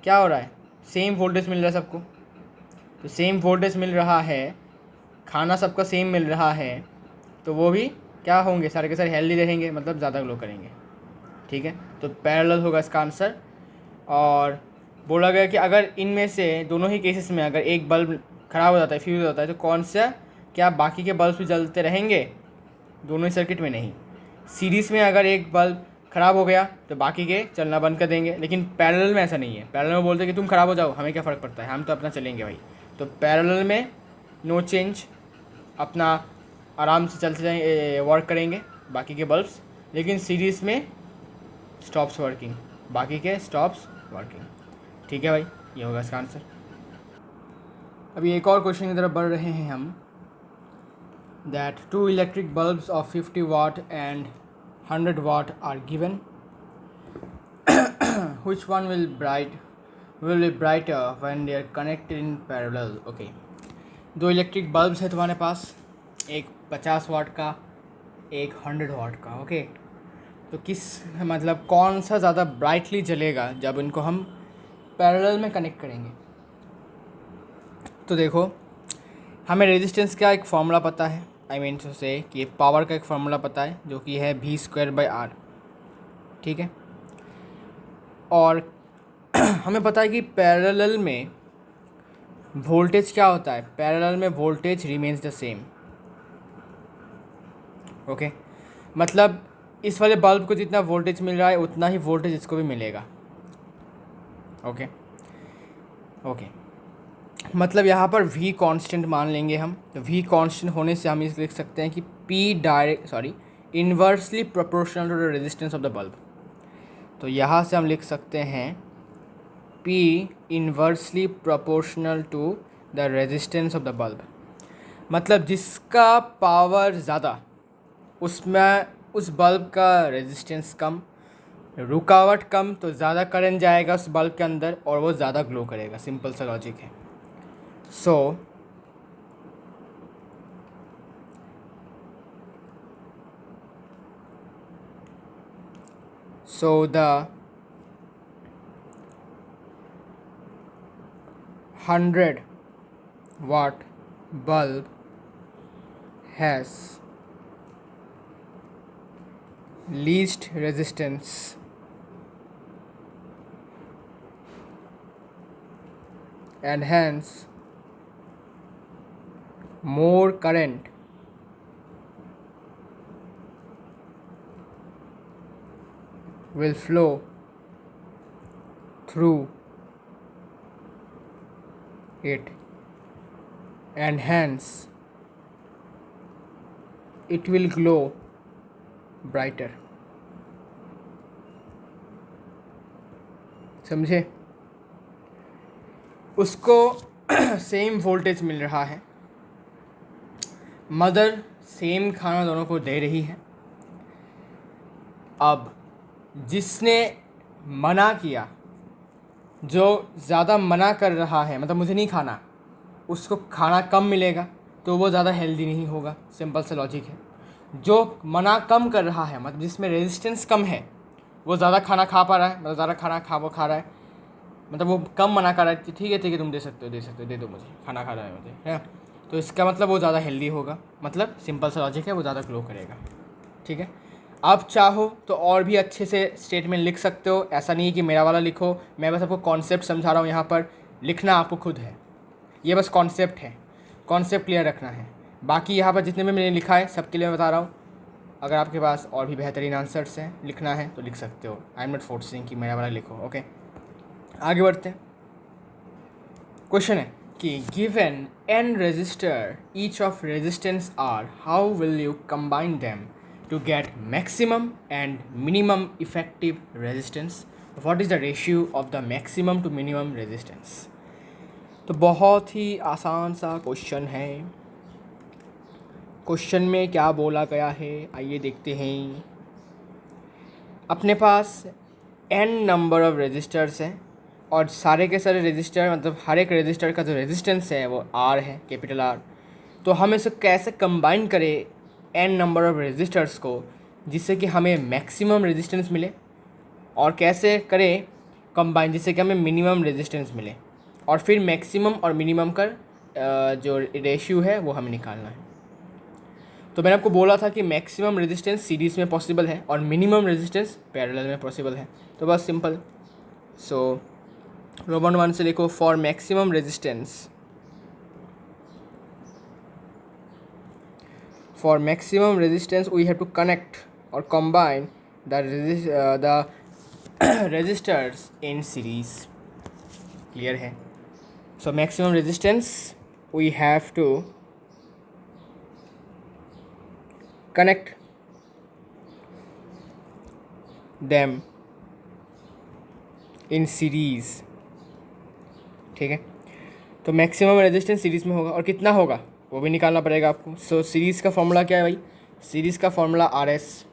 क्या हो रहा है, सेम वोल्टेज मिल रहा है सबको। तो सेम वोल्टेज मिल रहा है, खाना सबका सेम मिल रहा है, तो वो भी क्या होंगे, सारे के सारे हेल्दी रहेंगे, मतलब ज़्यादा ग्लो करेंगे, ठीक है। तो पैरेलल होगा इसका आंसर। और बोला गया कि अगर इनमें से दोनों ही केसेस में अगर एक बल्ब ख़राब हो जाता है, फ्यूज़ हो जाता है, तो कौन सा क्या बाकी के बल्ब भी जलते रहेंगे? दोनों ही सर्किट में नहीं। सीरीज़ में अगर एक बल्ब ख़राब हो गया तो बाकी के चलना बंद कर देंगे, लेकिन पैरेलल में ऐसा नहीं है। पैरेलल में बोलते हैं कि तुम ख़राब हो जाओ, हमें क्या फ़र्क पड़ता है, हम तो अपना चलेंगे भाई। तो पैरेलल में नो चेंज, अपना आराम से चलते जाएंगे, वर्क करेंगे बाकी के बल्ब्स, लेकिन सीरीज़ में स्टॉप्स वर्किंग, बाकी के स्टॉप्स वर्किंग। ठीक है भाई, ये होगा इसका आंसर। अभी एक और क्वेश्चन की तरफ बढ़ रहे हैं हम। That 2 electric bulbs of 50 watt and 100 watt are given. Which one will be brighter when they are connected in parallel? Okay. 2 electric bulbs है तुम्हारे पास, एक 50 वाट का, एक 100 वाट का। ओके, तो किस मतलब कौन सा ज़्यादा ब्राइटली जलेगा जब इनको हम पैरेलल में कनेक्ट करेंगे? तो देखो, हमें रेजिस्टेंस का एक फॉर्मूला पता है, आई मीन टू से कि पावर का एक फार्मूला पता है जो कि है V²/R। ठीक है, और हमें पता है कि पैरेलल में वोल्टेज क्या होता है, पैरेलल में voltage remains the same. Okay, मतलब इस वाले बल्ब को जितना वोल्टेज मिल रहा है उतना ही वोल्टेज इसको भी मिलेगा। ओके ओके, मतलब यहाँ पर V कांस्टेंट मान लेंगे हम। तो V कांस्टेंट होने से हम इसे लिख सकते हैं कि P inversely proportional to the resistance of the bulb. तो यहाँ से हम लिख सकते हैं P inversely proportional to the resistance of the bulb. मतलब जिसका पावर ज़्यादा उसमें उस बल्ब का रेजिस्टेंस कम, रुकावट कम, तो ज़्यादा करंट जाएगा उस बल्ब के अंदर और वो ज़्यादा ग्लो करेगा। सिंपल सा लॉजिक है। So the 100 watt bulb has least resistance and hence more current will flow through it and hence it will glow brighter। समझे? उसको सेम वोल्टेज मिल रहा है, मदर सेम खाना दोनों को दे रही है। अब जिसने मना किया, जो ज़्यादा मना कर रहा है, मतलब मुझे नहीं खाना, उसको खाना कम मिलेगा तो वो ज़्यादा हेल्दी नहीं होगा। सिंपल सा लॉजिक है। जो मना कम कर रहा है, मतलब जिसमें रेजिस्टेंस कम है, वो ज़्यादा खाना खा पा रहा है, मतलब ज़्यादा खाना खा रहा है, मतलब वो कम मना कर रहा है। ठीक है तुम दे सकते हो, दे दो मुझे, खाना खा रहा है मुझे, है। तो इसका मतलब वो ज़्यादा हेल्दी होगा, मतलब सिंपल सा लॉजिक है, वो ज़्यादा ग्लो करेगा। ठीक है, आप चाहो तो और भी अच्छे से स्टेटमेंट लिख सकते हो, ऐसा नहीं है कि मेरा वाला लिखो। मैं बस आपको कॉन्सेप्ट समझा रहा हूँ, यहाँ पर लिखना आपको खुद है। ये बस कॉन्सेप्ट है, कॉन्सेप्ट क्लियर रखना है। बाकी यहाँ पर जितने भी मैंने लिखा है सबके लिए मैं बता रहा हूँ। अगर आपके पास और भी बेहतरीन आंसर्स हैं, लिखना है तो लिख सकते हो। आई एम नॉट फोर्सिंग कि मेरा वाला लिखो। ओके, आगे बढ़ते हैं। क्वेश्चन है कि given n resistor each of resistance R, how will you combine them to get maximum and minimum effective resistance? What is the ratio of the maximum to minimum resistance? तो बहुत ही आसान सा question है। Question में क्या बोला गया है आइए देखते हैं। अपने पास n नंबर ऑफ रजिस्टर्स हैं और सारे के सारे रजिस्टर, मतलब हर एक रजिस्टर का जो रेजिस्टेंस है वो R है, कैपिटल R। तो हम इसे कैसे कंबाइन करें n नंबर ऑफ रजिस्टर्स को, जिससे कि हमें मैक्सिमम रेजिस्टेंस मिले, और कैसे करें कंबाइन जिससे कि हमें मिनिमम रेजिस्टेंस मिले, और फिर मैक्सिमम और मिनिमम का जो रेशियो है वो हमें निकालना है। तो मैंने आपको बोला था कि मैक्सिमम रेजिस्टेंस सीरीज़ में पॉसिबल है और मिनिमम रेजिस्टेंस पैरेलल में पॉसिबल है। तो बस सिंपल। सो रोमन 1 से लिखो, for maximum resistance for maximum resistance we have to connect or combine the resistors in series. Clear है? So maximum resistance we have to connect them in series. ठीक है, तो मैक्सिमम रेजिस्टेंस सीरीज़ में होगा और कितना होगा वो भी निकालना पड़ेगा आपको. सो सीरीज़ का फॉर्मूला क्या है भाई? सीरीज़ का formula R S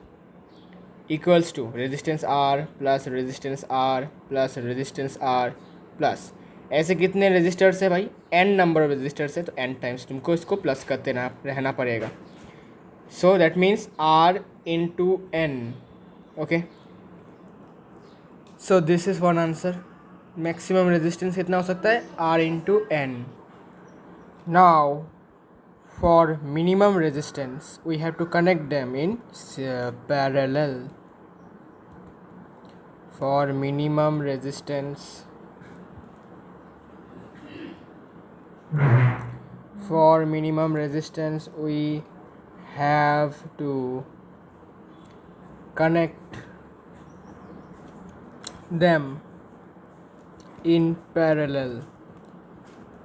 equals to resistance R plus resistance R plus resistance R plus ऐसे कितने रजिस्टर्स है भाई? एन नंबर ऑफ रजिस्टर्स है, तो एन टाइम्स तुमको इसको प्लस करते रहना पड़ेगा. So that means R into N. Okay, so this is one answer. Maximum resistance कितना हो सकता है? R into N. Now for minimum resistance we have to connect them in parallel. For minimum resistance we have to connect them in parallel.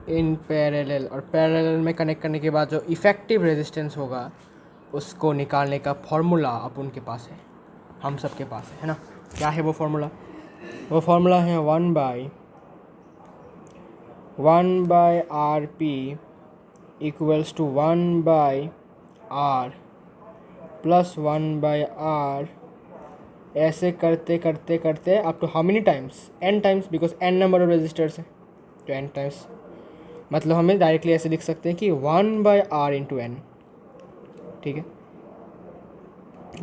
और parallel में connect करने के बाद जो इफ़ेक्टिव रेजिस्टेंस होगा उसको निकालने का फॉर्मूला अपन के पास है, हम सब के पास है ना. क्या है वो फॉर्मूला? वो फॉर्मूला है 1 R P equals to 1 R plus 1 R. ऐसे करते करते करते up to how many times? N times, because N number of resistors है तो एन टाइम्स. मतलब हमें डायरेक्टली ऐसे लिख सकते हैं कि 1/r इंटू एन. ठीक है,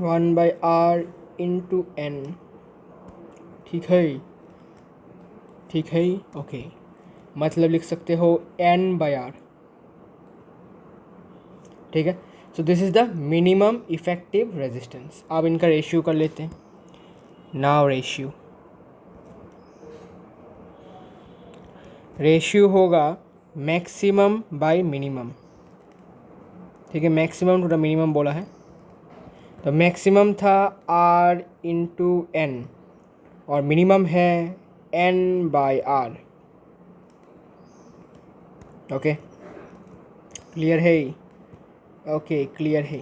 1/r इंटू एन. ठीक है. ओके, मतलब लिख सकते हो n/r. ठीक है, सो this is the minimum effective resistance. अब इनका रेशियो कर लेते हैं. नाउ रेशियो होगा मैक्सिमम बाय मिनिमम. ठीक है, मैक्सिमम टू द मिनिमम बोला है, तो मैक्सिमम था r इंटू एन और मिनिमम है n/r. ओके, क्लियर है? ओके, क्लियर है.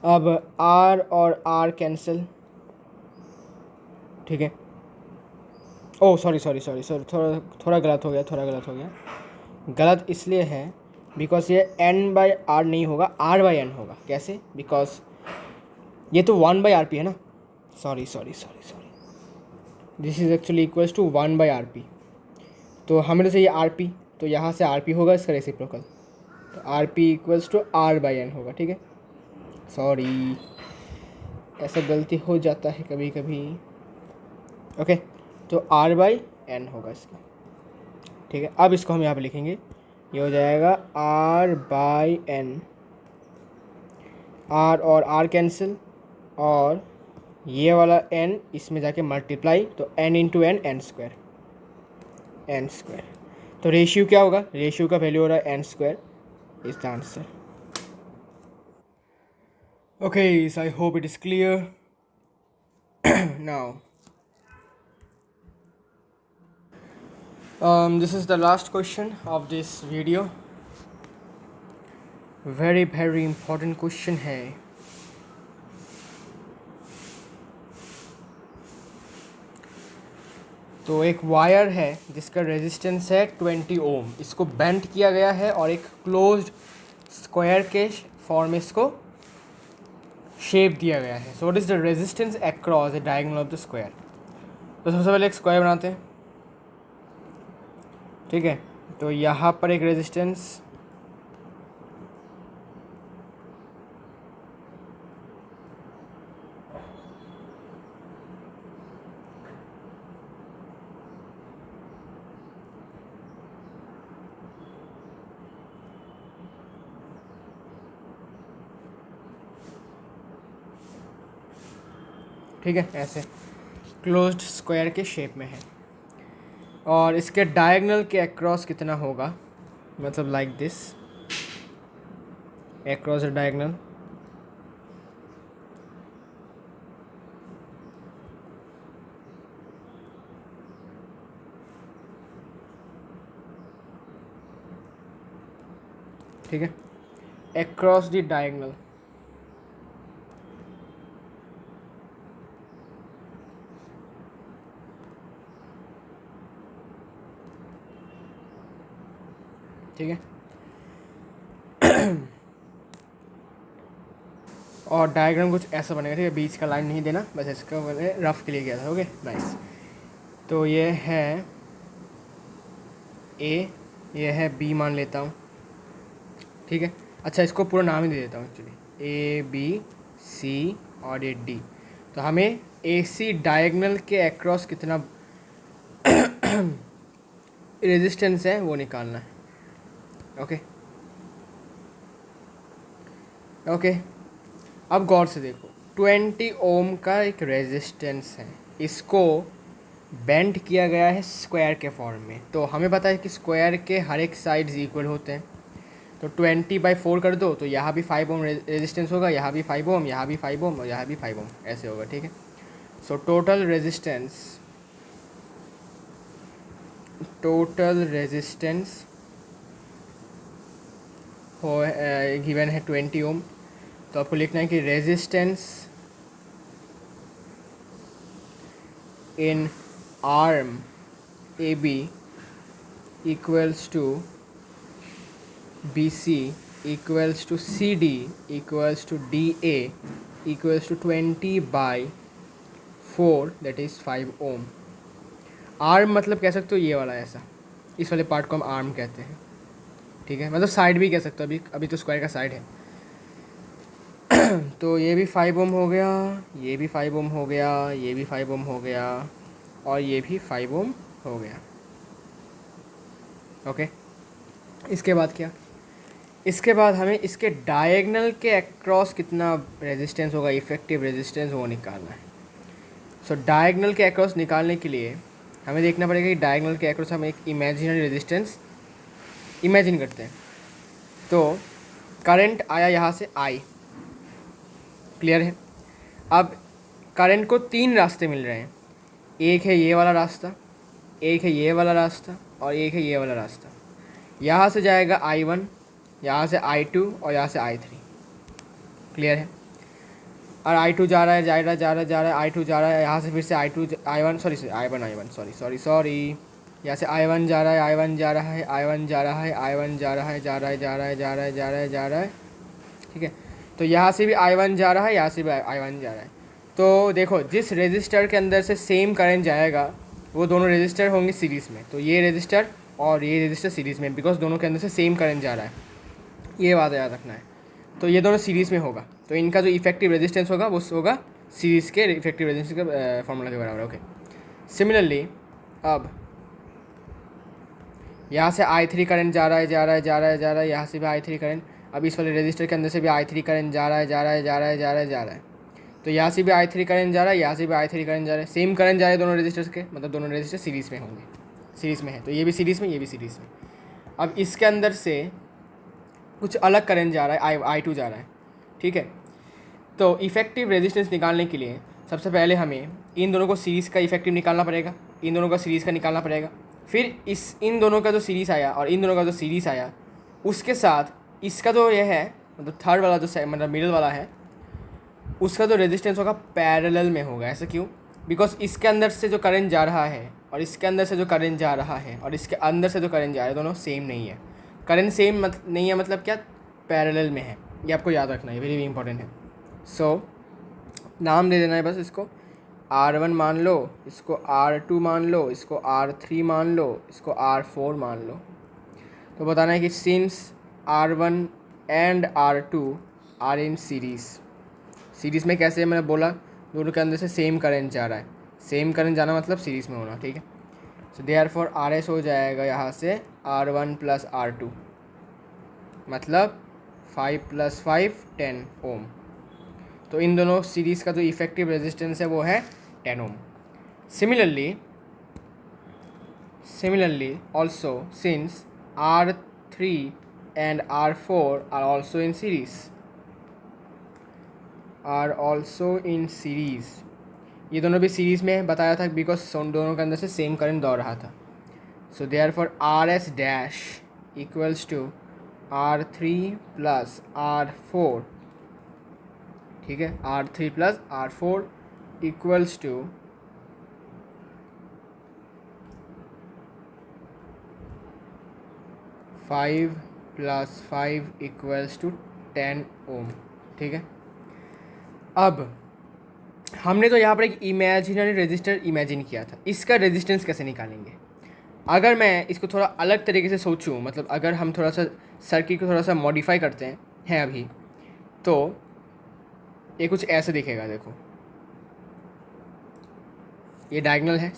अब r और r कैंसिल. ठीक है, ओह सॉरी, थोड़ा गलत हो गया. गलत इसलिए है बिकॉज ये n/r नहीं होगा, r/n होगा. कैसे? बिकॉज ये तो 1/rp है ना. Sorry, this is actually equals to 1/rp. तो हमें तो चाहिए rp, तो यहाँ से rp होगा इसका रेसिप्रोकल, तो rp इक्वल्स टू r/n होगा. ठीक है, सॉरी ऐसा गलती हो जाता है कभी कभी. ओके, तो r/n होगा इसका. ठीक है, अब इसको हम यहाँ पे लिखेंगे, ये हो जाएगा r/n. r और r कैंसिल और ये वाला n इसमें जाके मल्टीप्लाई, तो n into N N square. तो रेशियो क्या होगा? रेशियो का वैल्यू हो रहा है n² is the answer. Okay, so I hope it is clear. Now this is the last question of this video. very important question है. तो एक वायर है जिसका रेजिस्टेंस है 20 ओम. इसको बेंड किया गया है और एक क्लोज्ड स्क्वायर के फॉर्म में इसको शेप दिया गया है. So what is the resistance across the diagonal of the square? तो सबसे पहले एक स्क्वायर बनाते हैं. ठीक है, तो यहाँ पर एक रेजिस्टेंस, ठीक है, ऐसे क्लोज्ड स्क्वायर के शेप में है. और इसके डायगोनल के अक्रॉस कितना होगा? मतलब like this. across the diagonal. ठीक है, across the diagonal. ठीक है, और डायग्राम कुछ ऐसा बनेगा, ठीक है, बीच का लाइन नहीं देना, बस इसका मैंने रफ के लिए किया था। Okay nice. तो ये है ए, ये है बी मान लेता हूँ, ठीक है। अच्छा, इसको पूरा नाम ही दे देता हूँ एक्चुअली, ए बी सी और ये डी। तो हमें ए सी डायगनल के अक्रॉस कितना रेजिस्टेंस है वो निकालना है। ओके ओके, अब गौर से देखो, 20 ओम का एक रेजिस्टेंस है, इसको बेंड किया गया है स्क्वायर के फॉर्म में। तो हमें पता है कि स्क्वायर के हर एक साइड्स इक्वल होते हैं। तो 20/4 कर दो, तो यहाँ भी 5 ओम रेजिस्टेंस होगा, यहाँ भी 5 ओम, यहाँ भी 5 ओम और यहाँ भी 5 ओम, ऐसे होगा, ठीक है। सो टोटल रेजिस्टेंस हो गिवन है 20 ओम। तो आपको लिखना है कि resistance in arm A B equals to B C equals to C D equals to D A equals to 20/4, that is 5 ohm. Arm मतलब कह सकते हो ये वाला, ऐसा इस वाले पार्ट को हम आर्म कहते हैं, ठीक है, मतलब साइड भी कह सकते हो, अभी तो स्क्वायर का साइड है। तो ये भी 5 ओम हो गया, ये भी 5 ओम हो गया, ये भी 5 ओम हो गया और ये भी 5 ओम हो गया। ओके, इसके बाद क्या, इसके बाद हमें इसके डायगनल के अक्रॉस कितना रेजिस्टेंस होगा, इफेक्टिव रेजिस्टेंस, वो निकालना है। सो डायगनल के अक्रॉस निकालने के लिए हमें देखना पड़ेगा कि डायगनल के अक्रॉस हम एक इमेजिनरी रेजिस्टेंस इमेजिन करते हैं। तो करंट आया यहाँ से आई, क्लियर है। अब करंट को 3 रास्ते मिल रहे हैं, एक है ये वाला रास्ता, एक है ये वाला रास्ता और एक है ये वाला रास्ता। यहाँ से जाएगा I1, यहाँ से I2 और यहाँ से I3, क्लियर है। और I2 जा रहा है, जा रहा है, I2 जा रहा है, यहाँ से फिर से I1 सॉरी, यहाँ से I1 जा रहा है, I1 जा रहा है, I1 जा रहा है, I1 जा रहा है, जा रहा है, ठीक है। तो यहाँ से भी I1 जा रहा है, यहाँ से भी I1 जा रहा है। तो देखो, जिस रेजिस्टर के अंदर से सेम करंट जाएगा वो दोनों रेजिस्टर होंगे सीरीज़ में। तो ये रेजिस्टर और ये रेजिस्टर सीरीज़ में, बिकॉज दोनों के अंदर से सेम करंट जा रहा है, ये बात याद रखना है। तो ये दोनों सीरीज़ में होगा, तो इनका जो इफेक्टिव रेजिस्टेंस होगा वो होगा सीरीज़ के इफेक्टिव रेजिस्टेंस के फॉर्मूला के बराबर। ओके, सिमिलरली अब यहाँ से I3 करंट जा रहा है, यहाँ से भी I3 करंट, अब इस वाले रेजिस्टर के अंदर से भी I3 करंट जा रहा है। तो यहाँ से भी I3 करंट जा रहा है, यहाँ से भी I3 करंट जा रहा है, सेम करंट जा रहे हैं दोनों रेजिस्टर्स के, मतलब दोनों रेजिस्टर सीरीज़ में होंगे, सीरीज़ में है। तो ये भी सीरीज़ में, ये भी सीरीज़ में। अब इसके अंदर से कुछ अलग करंट जा रहा है, I2 जा रहा है, ठीक है। तो इफेक्टिव रेजिस्टेंस निकालने के लिए सबसे पहले हमें इन दोनों को सीरीज़ का इफेक्टिव निकालना पड़ेगा, इन दोनों का सीरीज़ का निकालना पड़ेगा। फिर इन दोनों का जो सीरीज़ आया और इन दोनों का जो सीरीज़ आया, उसके साथ इसका जो ये है, मतलब थर्ड वाला जो मतलब मिडिल वाला है, उसका जो रेजिस्टेंस होगा पैरेलल में होगा। ऐसा क्यों? बिकॉज इसके अंदर से जो करंट जा रहा है और इसके अंदर से जो करंट जा रहा है और इसके अंदर से जो करंट जा रहा है, दोनों सेम नहीं है। करंट सेम नहीं है मतलब क्या, पैरेलल में है। ये आपको याद रखना है, वेरी इंपॉर्टेंट है। सो नाम दे देना है बस, इसको R1 मान लो, इसको R2 मान लो, इसको R3 मान लो, इसको R4 मान लो। तो बताना है कि since R1 and R2 are in series में कैसे, मैंने बोला दोनों के अंदर से सेम करंट जा रहा है, सेम करंट जाना मतलब सीरीज़ में होना, ठीक है। सो देयरफॉर RS हो जाएगा यहाँ से R1 + R2, मतलब 5 + 5 10 ओम। तो इन दोनों सीरीज़ का जो इफेक्टिव रेजिस्टेंस है वो है 10 ohm. Similarly also since R3 and R4 are also in series. Are also in series. ये दोनों भी सीरीज में बताया था बिकॉज दोनों के अंदर से सेम करंट दौड़ रहा था. So there for R S dash equals to R3 plus R4. ठीक है, R3 plus R4 equals to 5 plus 5 equals to 10 ohm. ठीक है, अब हमने तो यहाँ पर एक इमेजिनरी रेजिस्टर इमेजिन किया था. इसका रेजिस्टेंस कैसे निकालेंगे? अगर मैं इसको थोड़ा अलग तरीके से सोचूं, मतलब अगर हम थोड़ा सा सर्किट को थोड़ा सा मॉडिफाई करते हैं अभी, तो ये कुछ ऐसे दिखेगा. देखो, ये डायगोनल है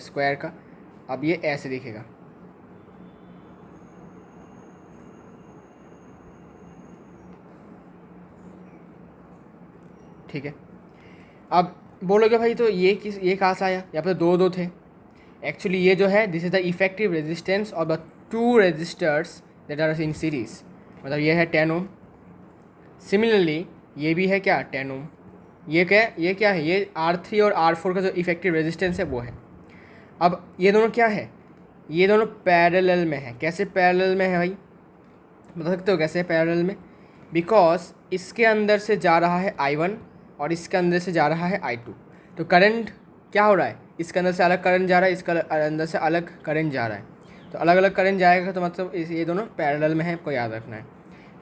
स्क्वायर का. अब ये ऐसे दिखेगा. ठीक है, अब बोलोगे भाई तो ये कहाँ से आया? यहाँ पर दो थे. एक्चुअली ये जो है this is the effective resistance of the two resistors that are in series. मतलब ये है 10 ओम. सिमिलरली ये भी है क्या 10 ओम. ये क्या है? ये R3 और R4 का जो इफेक्टिव रेजिस्टेंस है वो है. अब ये दोनों क्या है? ये दोनों पैरेलल में है. कैसे पैरेलल में है भाई? बता सकते हो कैसे पैरेलल में? बिकॉज इसके अंदर से जा रहा है I1 और इसके अंदर से जा रहा है I2. तो करंट क्या हो रहा है? इसके अंदर से अलग करंट जा रहा है, इसके अंदर से अलग करंट जा रहा है. तो अलग अलग करंट जाएगा, तो मतलब ये दोनों पैरेलल में है, आपको याद रखना है.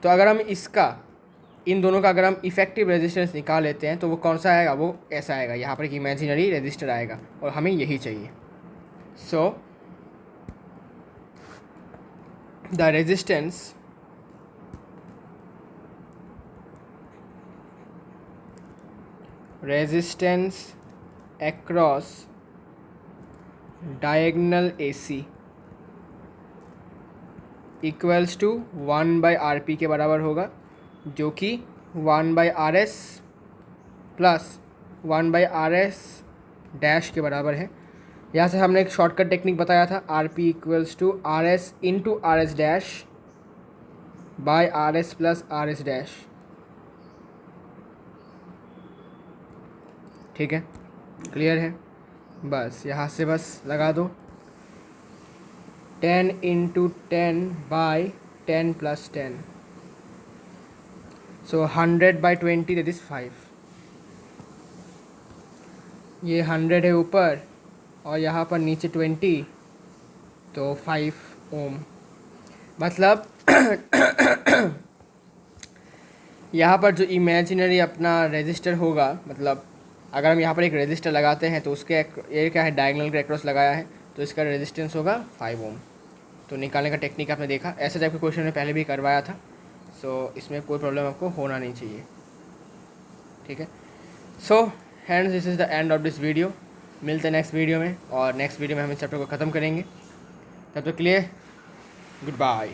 तो अगर हम इन दोनों का अगर हम इफेक्टिव रेजिस्टेंस निकाल लेते हैं तो वो कौन सा आएगा? वो ऐसा आएगा. यहाँ पर एक इमेजिनरी रेजिस्टर आएगा और हमें यही चाहिए. So the resistance across diagonal AC equals to 1/RP के बराबर होगा, जो कि 1/RS प्लस 1/RS डैश के बराबर है. यहाँ से हमने एक शॉर्टकट टेक्निक बताया था, RP equals to RS into RS dash by RS plus RS dash. ठीक है, क्लियर है? बस यहाँ से बस लगा दो 10 into 10 by 10 plus 10. So 100/20 that is 5. ये 100 है ऊपर और यहाँ पर नीचे 20, तो 5 ओम. मतलब यहाँ पर जो इमेजिनरी अपना रेजिस्टर होगा, मतलब अगर हम यहाँ पर एक रेजिस्टर लगाते हैं तो उसके ये क्या है, डायगोनल के अक्रॉस लगाया है, तो इसका रेजिस्टेंस होगा 5 ओम. तो निकालने का टेक्निक आपने देखा. ऐसे टाइप के क्वेश्चन में पहले भी करवाया था. सो इसमें कोई प्रॉब्लम आपको होना नहीं चाहिए. ठीक है, so hands this is the end of this video. मिलते हैं नेक्स्ट वीडियो में, और नेक्स्ट वीडियो में हम इस चैप्टर को ख़त्म करेंगे. तब तक के लिए गुड बाय.